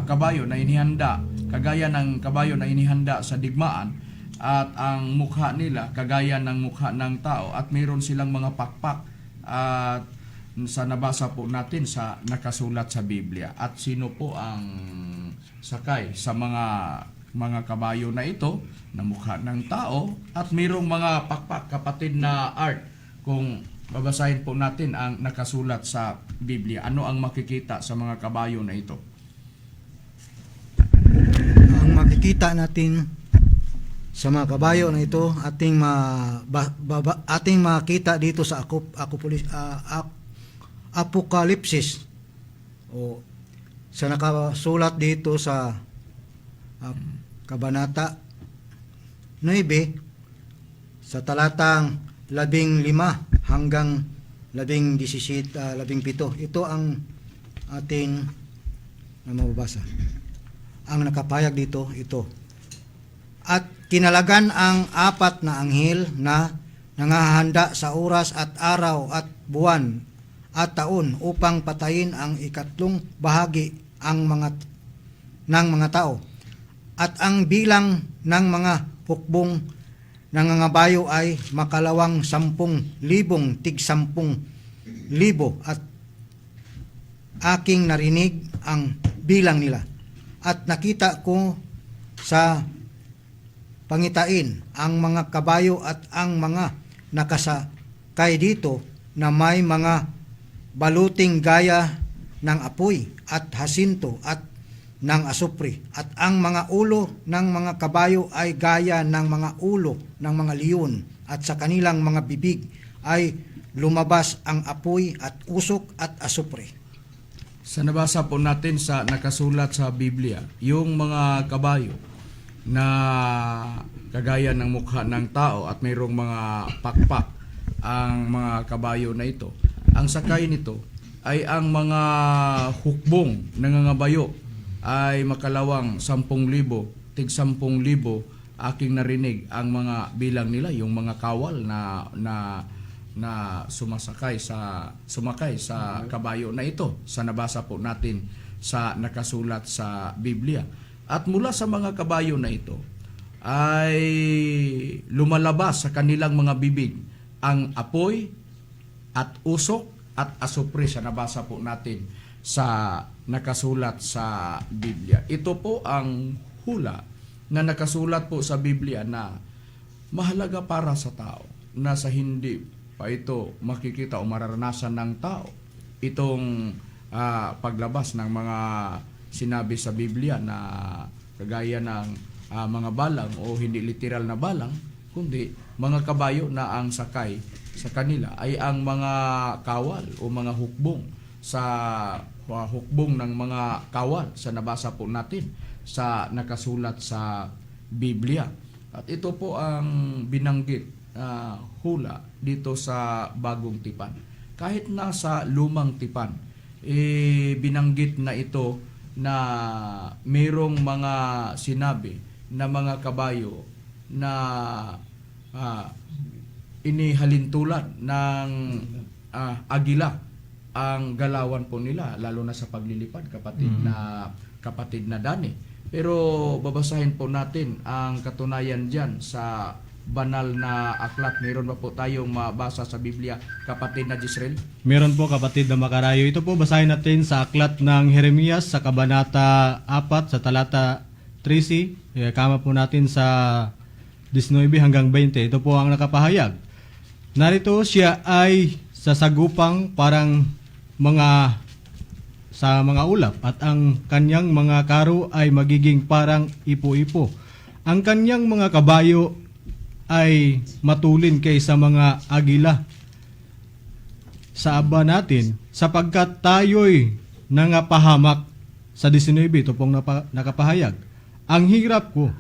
kabayo na inihanda, kagaya ng kabayo na inihanda sa digmaan, at ang mukha nila kagaya ng mukha ng tao, at mayroon silang mga pakpak at sa nabasa po natin sa nakasulat sa Biblia. At sino po ang sakay sa mga kabayo na ito na mukha ng tao at mayroong mga pakpak, kapatid na Art? Kung babasahin po natin ang nakasulat sa Biblia, ano ang makikita sa mga kabayo na ito? Ang makikita natin sa mga kabayo na ito, ating makita dito sa Apokalipsis, o sa nakasulat dito sa Kabanata 9 sa talatang 15 hanggang 17. Ito ang ating mababasa. Ang nakapayag dito, ito. At kinalagan ang 4 na anghel na nangahanda sa oras at araw at buwan at taon upang patayin ang 3 bahagi ng mga tao. At ang bilang ng mga hukbong nangangabayo ay makalawang 10,000 tig 10,000, at aking narinig ang bilang nila. At nakita ko sa pangitain ang mga kabayo at ang mga nakasakay dito na may mga baluting gaya ng apoy at hasinto at ng asupre, at ang mga ulo ng mga kabayo ay gaya ng mga ulo ng mga leon, at sa kanilang mga bibig ay lumabas ang apoy at usok at asupre. Sa nabasa po natin sa nakasulat sa Biblia, yung mga kabayo na kagaya ng mukha ng tao at mayroong mga pakpak ang mga kabayo na ito. Ang sakay nito ay ang mga hukbong nangangabayo ay makalawang 10,000 tig 10,000. Aking narinig ang mga bilang nila, yung mga kawal na sumakay sa kabayo na ito sa nabasa po natin sa nakasulat sa Biblia. At mula sa mga kabayo na ito ay lumalabas sa kanilang mga bibig ang apoy at usok at asupre sa nabasa po natin sa nakasulat sa Biblia. Ito po ang hula na nakasulat po sa Biblia na mahalaga para sa tao, na sa hindi pa ito makikita o mararanasan ng tao itong paglabas ng mga sinabi sa Biblia na kagaya ng mga balang o hindi literal na balang, kundi mga kabayo na ang sakay sa kanila ay ang mga kawal o mga hukbong sa hukbong ng mga kawal sa nabasa po natin sa nakasulat sa Biblia. At ito po ang binanggit hula dito sa Bagong Tipan. Kahit nasa Lumang Tipan, binanggit na ito na mayroong mga sinabi na mga kabayo na inihalintulad ng agila ang galawan po nila, lalo na sa paglilipad, kapatid na Dani. Pero babasahin po natin ang katunayan diyan sa banal na aklat? Meron ba po tayong mabasa sa Biblia, kapatid na Jisrael? Meron po kapatid na makarayo. Ito po basahin natin sa aklat ng Jeremias sa kabanata 4 sa talata 13. Kama po natin sa 19 hanggang 20. Ito po ang nakapahayag. Narito siya ay sasagupang parang sa mga ulap at ang kanyang mga karo ay magiging parang ipo-ipo. Ang kanyang mga kabayo ay matulin kaysa mga agila sa aba natin sapagkat tayo'y nangapahamak. Sa 19, ito pong nakapahayag. Ang hirap ko.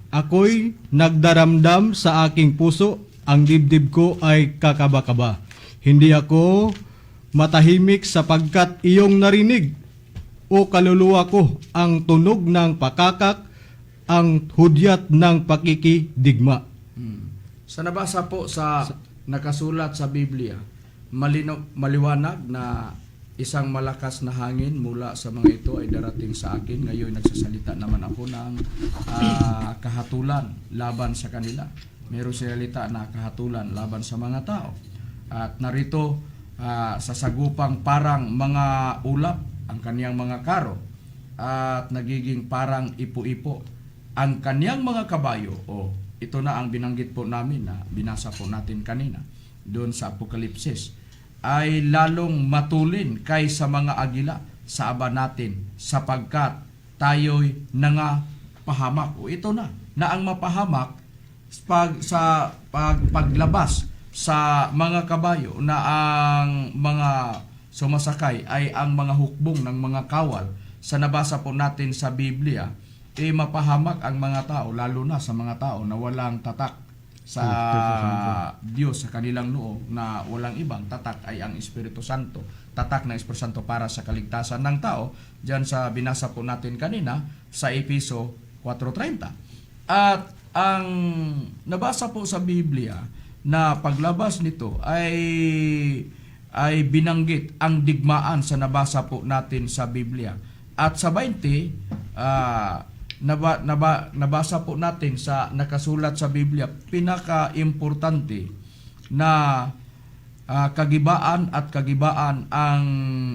Ako'y nagdaramdam sa aking puso, ang dibdib ko ay kakaba-kaba. Hindi ako matahimik sapagkat iyong narinig, o kaluluwa ko, ang tunog ng pakakak, ang hudyat ng pakikidigma. Sa nabasa po sa nakasulat sa Biblia, maliwanag na isang malakas na hangin mula sa mga ito ay darating sa akin. Ngayon nagsasalita naman ako ng kahatulan laban sa kanila. Mayroong salita na kahatulan laban sa mga tao. At narito, sasagupang parang mga ulap ang kaniyang mga karo at nagiging parang ipo-ipo ang kaniyang mga kabayo. Ito na ang binanggit po namin na binasa po natin kanina doon sa Apokalipsis, ay lalong matulin kaysa mga agila sa aba natin sapagkat tayo'y nangapahamak. Ito na ang mapahamak paglabas sa mga kabayo na ang mga sumasakay ay ang mga hukbong ng mga kawal. Sa nabasa po natin sa Biblia, mapahamak ang mga tao, lalo na sa mga tao na walang tatak sa Diyos, sa kanilang noo, na walang ibang tatak ay ang Espiritu Santo. Tatak ng Espiritu Santo para sa kaligtasan ng tao. Diyan sa binasa po natin kanina sa Efeso 4:30. At ang nabasa po sa Biblia na paglabas nito ay binanggit ang digmaan sa nabasa po natin sa Biblia. At sa 20, nabasa po natin sa nakasulat sa Biblia, pinaka-importante na kagibaan ang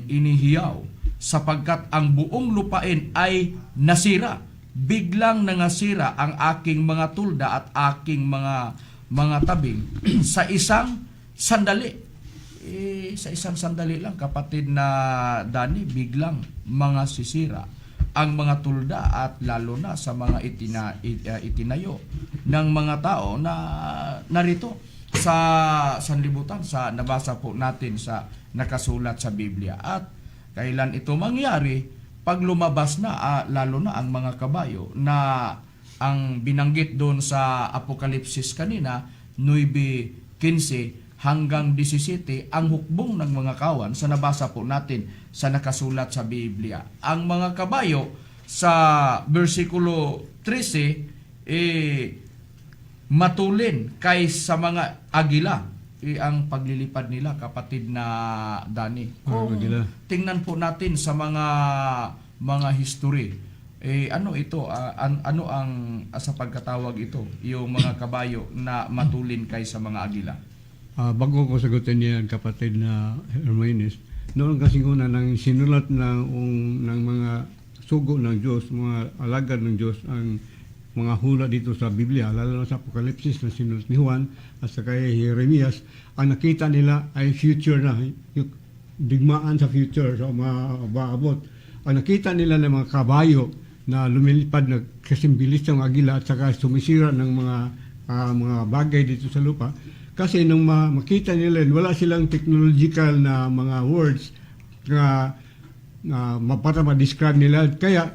inihiyaw sapagkat ang buong lupain ay nasira. Biglang nangasira ang aking mga tulda at aking mga tabing sa isang sandali. Sa isang sandali lang, kapatid na Dani, biglang mga sisira ang mga tulda at lalo na sa mga itinayo ng mga tao na narito sa sanlibutan, sa nabasa po natin sa nakasulat sa Biblia. At kailan ito mangyari? Pag lumabas na, lalo na ang mga kabayo na ang binanggit doon sa Apokalipsis kanina, 9:15 hanggang 17, ang hukbong ng mga kawan sa nabasa po natin sa nakasulat sa Biblia. Ang mga kabayo sa versikulo 13, matulin kaysa mga agila. Ang paglilipad nila, kapatid na Dani. Kung tingnan po natin sa mga history, ano ito, ano ang sa pagkatawag ito, yung mga kabayo na matulin kaysa mga agila? Bago ko sagutin yan, kapatid na Hermaines, noon kasi una nang sinulat ng mga sugo ng Diyos, mga alagad ng Diyos, ang mga hula dito sa Biblia, lalo na sa Apokalipsis na sinulat ni Juan at sa kay Jeremias, ang nakita nila ay future na, yung digmaan sa future, so maabot. Ang nakita nila ng mga kabayo na lumilipad na kasimbilis ng agila at saka sumisira ng mga bagay dito sa lupa. Kasi nung makita nila, wala silang technological na mga words na para ma-describe nila. Kaya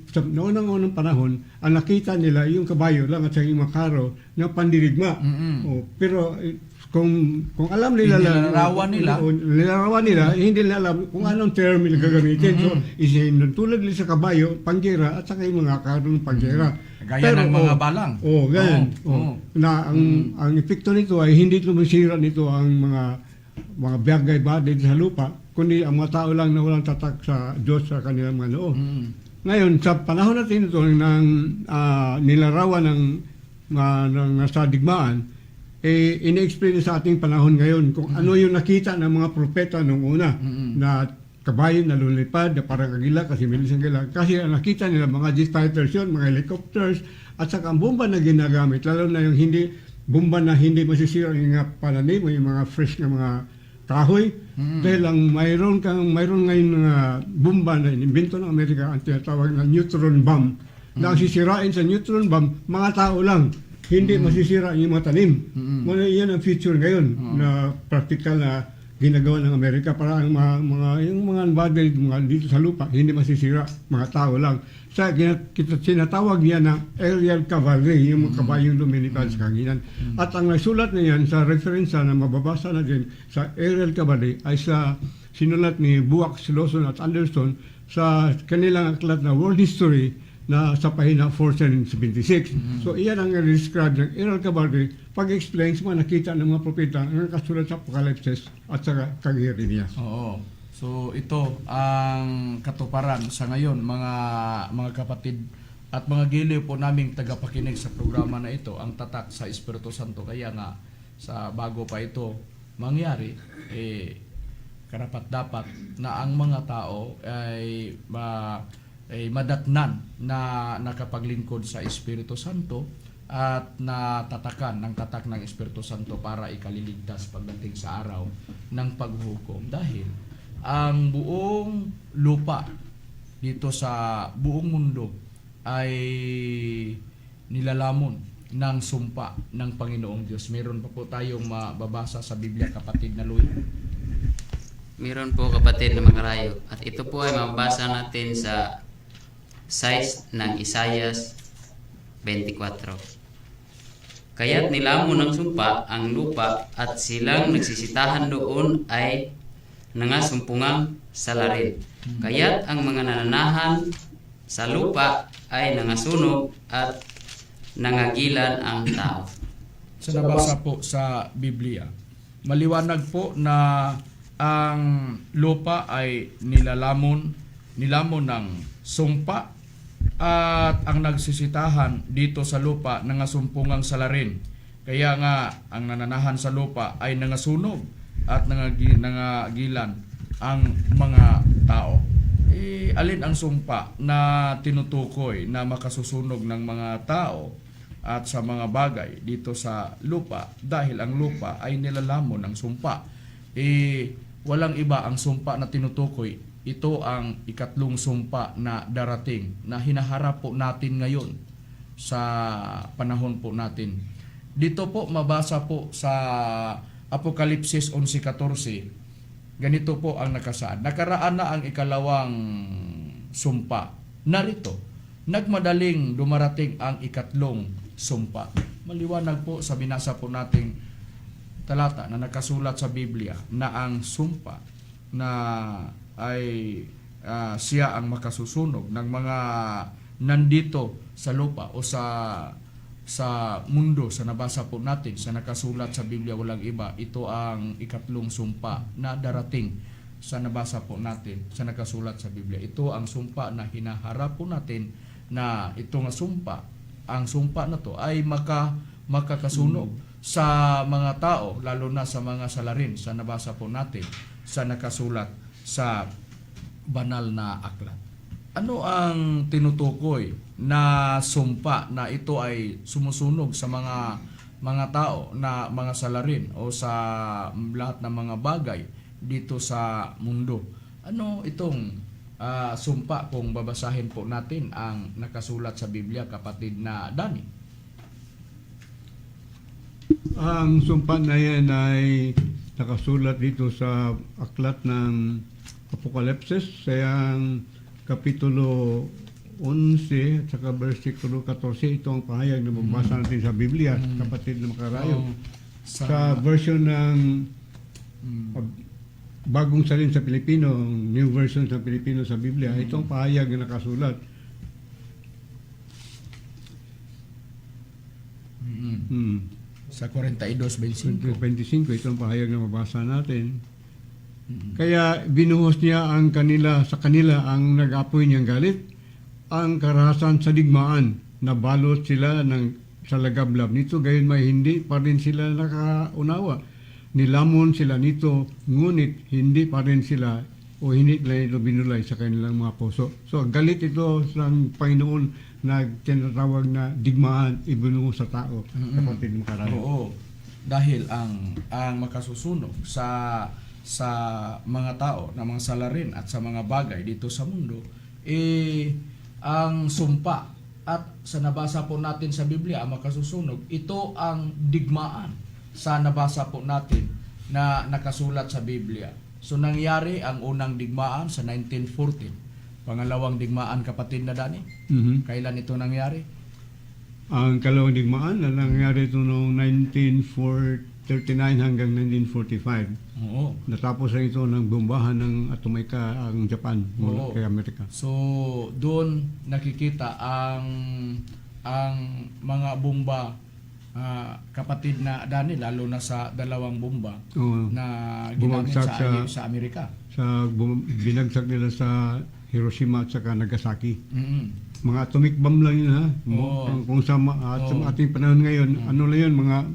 sa noong panahon, ang nakita nila yung kabayo lang at sa yung makaro na pandirigma. Pero kung alam nila nilarawan nila, hindi nila alam kung anong term nila gagamitin. So, tulad nila sa kabayo, panggera, at saka yung mga karo ng panggera. Gaya ng mga balang. Ganyan. Na ang epekto nito ay hindi lumisira nito ang mga bagay ba dito sa lupa, kundi ang mga tao lang na walang tatak sa Diyos sa kanilang mga loob. Ngayon, sa panahon natin ito ng nilarawan nasa digmaan, ina-explain sa ating panahon ngayon kung ano yung nakita ng mga propeta nung una na kabayo na lumilipad na parang agila kasi bilis ang agila. Kasi ang nakita nila mga jet fighters yun, mga helicopters, at saka ang bomba na ginagamit, lalo na yung bomba na hindi masisira yung mga pananim, yung mga fresh na mga kahoy. Dahil ang mayroon ngayon bomba na inimbento ng Amerika ang tinatawag na neutron bomb. Na ang sisirain sa neutron bomb, mga tao lang. Hindi masisira yung mga tanim. Yan ang feature ngayon na practical na ginagawa ng Amerika para ang yung mga bagay dito sa lupa hindi masisira, mga tao lang. Sa sinatawag niya ng aerial cavalry, yung mga kabayong lumilipad sa kanginan. At ang nasulat na yan sa referensya na mababasa natin sa aerial cavalry ay sa sinulat ni Buwak, Lawson at Anderson sa kanilang aklat na World History na sa pahina 476. So iyan ang describe ng aerial cavalry pag-explain sa mga nakita ng mga propeta ang kasulat sa Apocalypse at sa kag Jeremias. Oo. So ito ang katuparan sa ngayon mga kapatid at mga giliw po naming tagapakinig sa programa na ito, ang tatak sa Espiritu Santo. Kaya nga sa bago pa ito mangyari, karapat dapat na ang mga tao ay madatnan na nakapaglingkod sa Espiritu Santo at natatakan ng tatak ng Espiritu Santo para ikaliligtas pagdating sa araw ng paghuhukom. Dahil ang buong lupa dito sa buong mundo ay nilalamon ng sumpa ng Panginoong Diyos. Meron pa po tayong mababasa sa Biblia, kapatid na Louie. Meron po, kapatid na makarayo. At ito po ay mababasa natin sa size ng Isaias 24. Kaya't nilamon ng sumpa ang lupa at silang nagsisitahan doon ay nangasumpungang salarin. Kaya't ang mga nananahan sa lupa ay nangasunog at nangagilan ang tao. Sa nabasa po sa Biblia, maliwanag po na ang lupa ay nilamon ng sumpa at ang nagsisitahan dito sa lupa nangasumpungang salarin. Kaya nga ang nananahan sa lupa ay nangasunog at nangagilan ang mga tao. Alin ang sumpa na tinutukoy na makasusunog ng mga tao at sa mga bagay dito sa lupa? Dahil ang lupa ay nilalamon ng sumpa. Walang iba ang sumpa na tinutukoy. Ito ang ikatlong sumpa na darating na hinaharap po natin ngayon sa panahon po natin. Dito po mabasa po sa Apokalipsis 11:14. Ganito po ang nakasaad. Nakaraan na ang ikalawang sumpa. Narito, nagmadaling dumarating ang ikatlong sumpa. Maliwanag po sa binasa po nating talata na nakasulat sa Biblia na ang sumpa na ay siya ang makasusunog ng mga nandito sa lupa o sa mundo, sa nabasa po natin, sa nakasulat sa Biblia, walang iba. Ito ang ikatlong sumpa na darating sa nabasa po natin, sa nakasulat sa Biblia. Ito ang sumpa na hinaharap po natin na ito nga sumpa. Ang sumpa na to ay makakasunog sa mga tao, lalo na sa mga salarin, sa nabasa po natin, sa nakasulat sa banal na aklat. Ano ang tinutukoy na sumpa na ito ay sumusunog sa mga tao na mga salarin o sa lahat ng mga bagay dito sa mundo? Ano itong sumpa kung babasahin po natin ang nakasulat sa Biblia, kapatid na Dani? Ang sumpa na yan ay nakasulat dito sa aklat ng Apocalypse, sa Kapitulo 11 at saka versikulo 14. Ito ang pahayag na mabasa natin sa Biblia, kapatid na makarayo. Sa version ng bagong salin sa Pilipino, new version sa Pilipino sa Biblia, ito ang pahayag na nakasulat. Sa 42:25. 25, ito ang pahayag na mabasa natin. Kaya binuhos niya sa kanila ang nag-apoy niyang galit, ang karahasan sa digmaan, nabalot sila ng sa lagablab nito gayon may hindi pa rin sila nakaunawa. Nilamon sila nito ngunit hindi pa rin sila o hindi nila ito binulay sa kanilang mga puso. So galit ito ng Panginoon na tinatawag na digmaan ibinungo sa tao. Kapatid ng Karayo. Oo. Dahil ang makasusunog sa mga tao, na mga salarin at sa mga bagay dito sa mundo, ang sumpa at sa nabasa po natin sa Biblia, ang makasusunog, ito ang digmaan sa nabasa po natin na nakasulat sa Biblia. So nangyari ang unang digmaan sa 1914. Pangalawang digmaan, kapatid na Dani. Kailan ito nangyari? Ang kalawang digmaan na nangyari ito noong 1939 hanggang 1945. Oo. Natapos na ito ng bombahan ng atomika ang Japan mula Oo. kay Amerika. So doon nakikita ang mga bomba, kapatid na Dani, lalo na sa dalawang bomba Oo. na ginamit Bumagsak sa Amerika. Binagsak nila sa Hiroshima at saka Nagasaki. Mm-mm. Mga atomic bomb lang yun ha. Oo. Kung sa Oo. ating panahon ngayon, ano lang yun, mga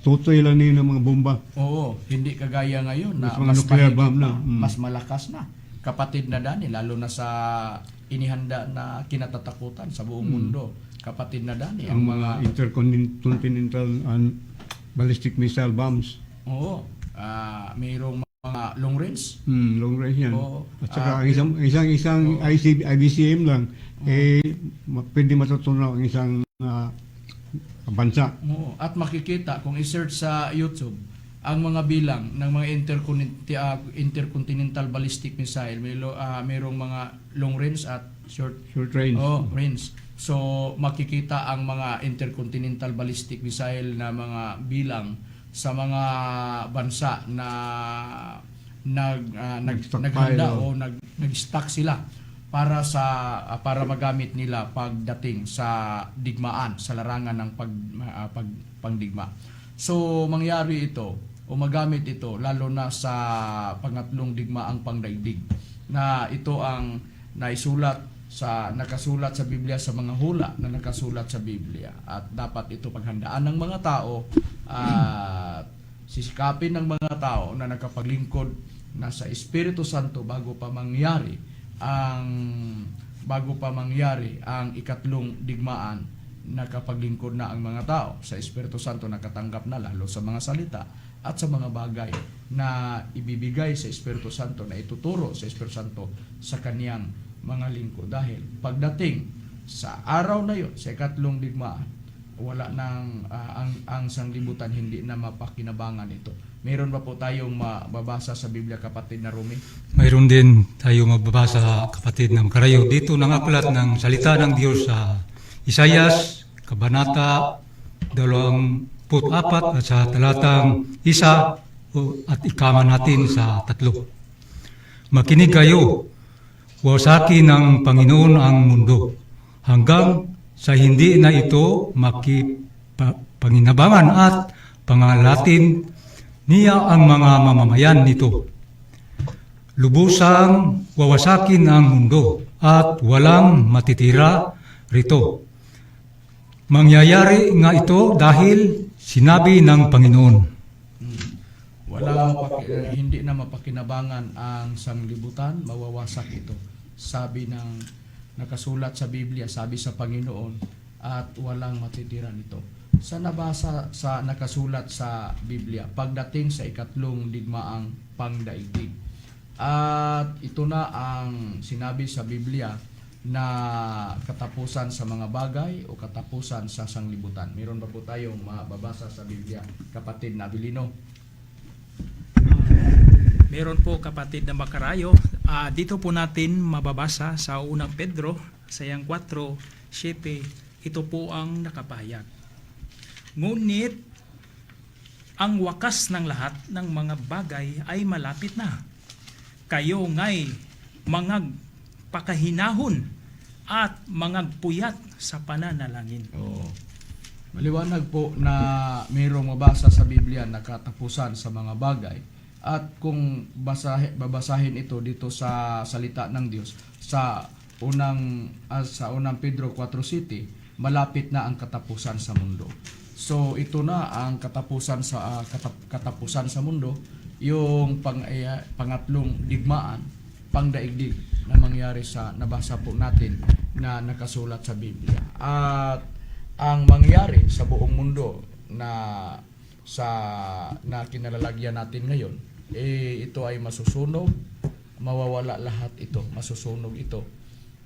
tutoy lang yun ng mga bomba. Oo, hindi kagaya ngayon na Mas mga nuclear mahigit bomb na, na. Mm. mas malakas na. Kapatid na Dani, lalo na sa inihanda na kinatatakutan sa buong mundo. Kapatid na Dani, Ang mga intercontinental and ballistic missile bombs. Oo, mayroong mga long range. Long range yan. Oo. At saka ang isang IBCM lang, pwede matutunaw ang isang bansa. Oo, at makikita kung i-search sa YouTube ang mga bilang ng mga intercontinental ballistic missile, mayroong mga long range at short range. range. So makikita ang mga intercontinental ballistic missile na mga bilang sa mga bansa na naghanda o nag-stock sila para magamit nila pagdating sa digmaan, sa larangan ng pangdigma. So mangyari ito o magamit ito lalo na sa pangatlong digmaang pangdaigdig, na ito ang nakasulat sa Biblia, sa mga hula na nakasulat sa Biblia, at dapat ito paghandaan ng mga tao at sisikapin ng mga tao na nakapaglingkod na sa Espiritu Santo bago pa mangyari ang ikatlong digmaan. Nakapaglingkod na ang mga tao sa Espiritu Santo, nakatanggap na lalo sa mga salita at sa mga bagay na ibibigay sa Espiritu Santo, na ituturo sa Espiritu Santo sa kaniyang mga lingkod. Dahil pagdating sa araw na yon, sa ikatlong digmaan, wala nang ang sanglibutan hindi na mapakinabangan ito. Meron ba po tayong mababasa sa Biblia, kapatid na Rumi? Mayroon din tayo mababasa, kapatid ng Karayo. Dito nakaklat ng salita ng Diyos sa Isayas, Kabanata 24 at sa talatang 1 at ikama natin sa 3. Makinig kayo, wasakin ng Panginoon ang mundo, hanggang sa hindi na ito makipanginabangan at pangalatin niya ang mga mamamayan nito. Lubusang wawasakin ang mundo at walang matitira rito. Mangyayari nga ito dahil sinabi ng Panginoon. Hindi na mapakinabangan ang sanglibutan, mawawasak ito. Sabi ng nakasulat sa Biblia, sabi sa Panginoon, at walang matitira nito. Sa nabasa sa nakasulat sa Biblia pagdating sa ikatlong digmaang pangdaigdig. At ito na ang sinabi sa Biblia na katapusan sa mga bagay o katapusan sa sanglibutan. Meron ba po tayong mababasa sa Biblia, kapatid na Abilino? Meron po, kapatid na Makarayo. Dito po natin mababasa sa unang Pedro, sayang 4:7, ito po ang nakapahayag. Ngunit ang wakas ng lahat ng mga bagay ay malapit na. Kayo nga'y mga pakahinahon at mga puyat sa pananalangin. Oo. Maliwanag po na mayroong mabasa sa Biblia na katapusan sa mga bagay. At kung babasahin ito dito sa salita ng Diyos sa unang Pedro 4:7, malapit na ang katapusan sa mundo. So ito na ang katapusan sa katapusan sa mundo, yung pangatlong digmaan, pangdaigdig na mangyari sa nabasa po natin na nakasulat sa Biblia. At ang mangyari sa buong mundo na kinalalagyan natin ngayon, ito ay masusunog, mawawala lahat ito, masusunog ito,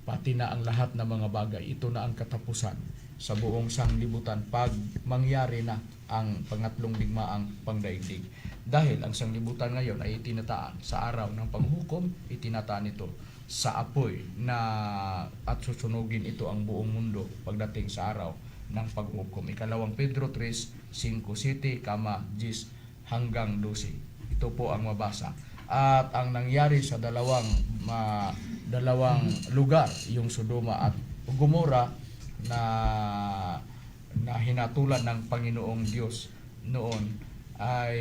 pati na ang lahat ng mga bagay. Ito na ang katapusan sa buong sanglibutan pag mangyari na ang pangatlong digmaang pangdaigdig. Dahil ang sanglibutan ngayon ay itinataan sa araw ng panghukom, itinataan ito sa apoy na at susunugin ito ang buong mundo pagdating sa araw ng paghukom. Ikalawang Pedro 3, 5, 7, 10 hanggang 12. Ito po ang mabasa. At ang nangyari sa dalawang lugar, yung Sodoma at Gomora, na hinatulan ng Panginoong Diyos noon ay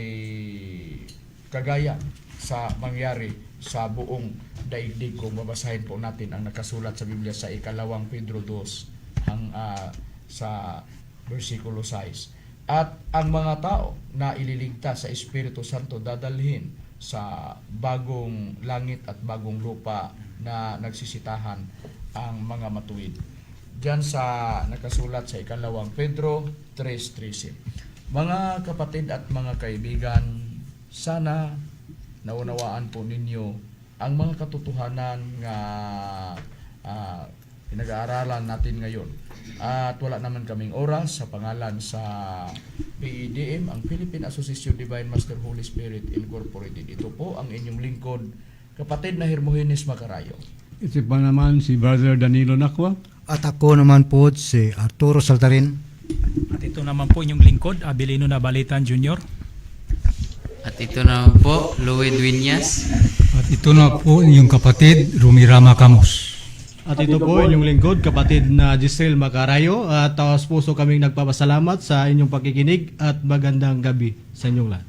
kagaya sa mangyari sa buong daigdig. Kung babasahin po natin ang nakasulat sa Biblia sa ikalawang Pedro 2 sa versikulo 6. At ang mga tao na ililigtas sa Espiritu Santo dadalhin sa bagong langit at bagong lupa na nagsisitahan ang mga matuwid. Diyan sa nakasulat sa ikalawang Pedro 3:13. Mga kapatid at mga kaibigan, sana naunawaan po ninyo ang mga katotohanan nga pinag-aaralan natin ngayon. At wala naman kaming oras, sa pangalan sa PEDM, ang Philippine Association Divine Master Holy Spirit Incorporated. Ito po ang inyong lingkod, kapatid na Hermogenes Macarayo. Ito pa naman si Brother Danilo Nakwa. At ako naman po si Arturo Saltarin. At ito naman po inyong lingkod, Abilino Nabalitan Jr. At ito na po, Louie Dueñas. At ito na po yung kapatid, Rumirama Camus. At ito po inyong lingkod, kapatid na Giselle Macarayo. At taos puso kaming nagpapasalamat sa inyong pakikinig at magandang gabi sa inyong lahat.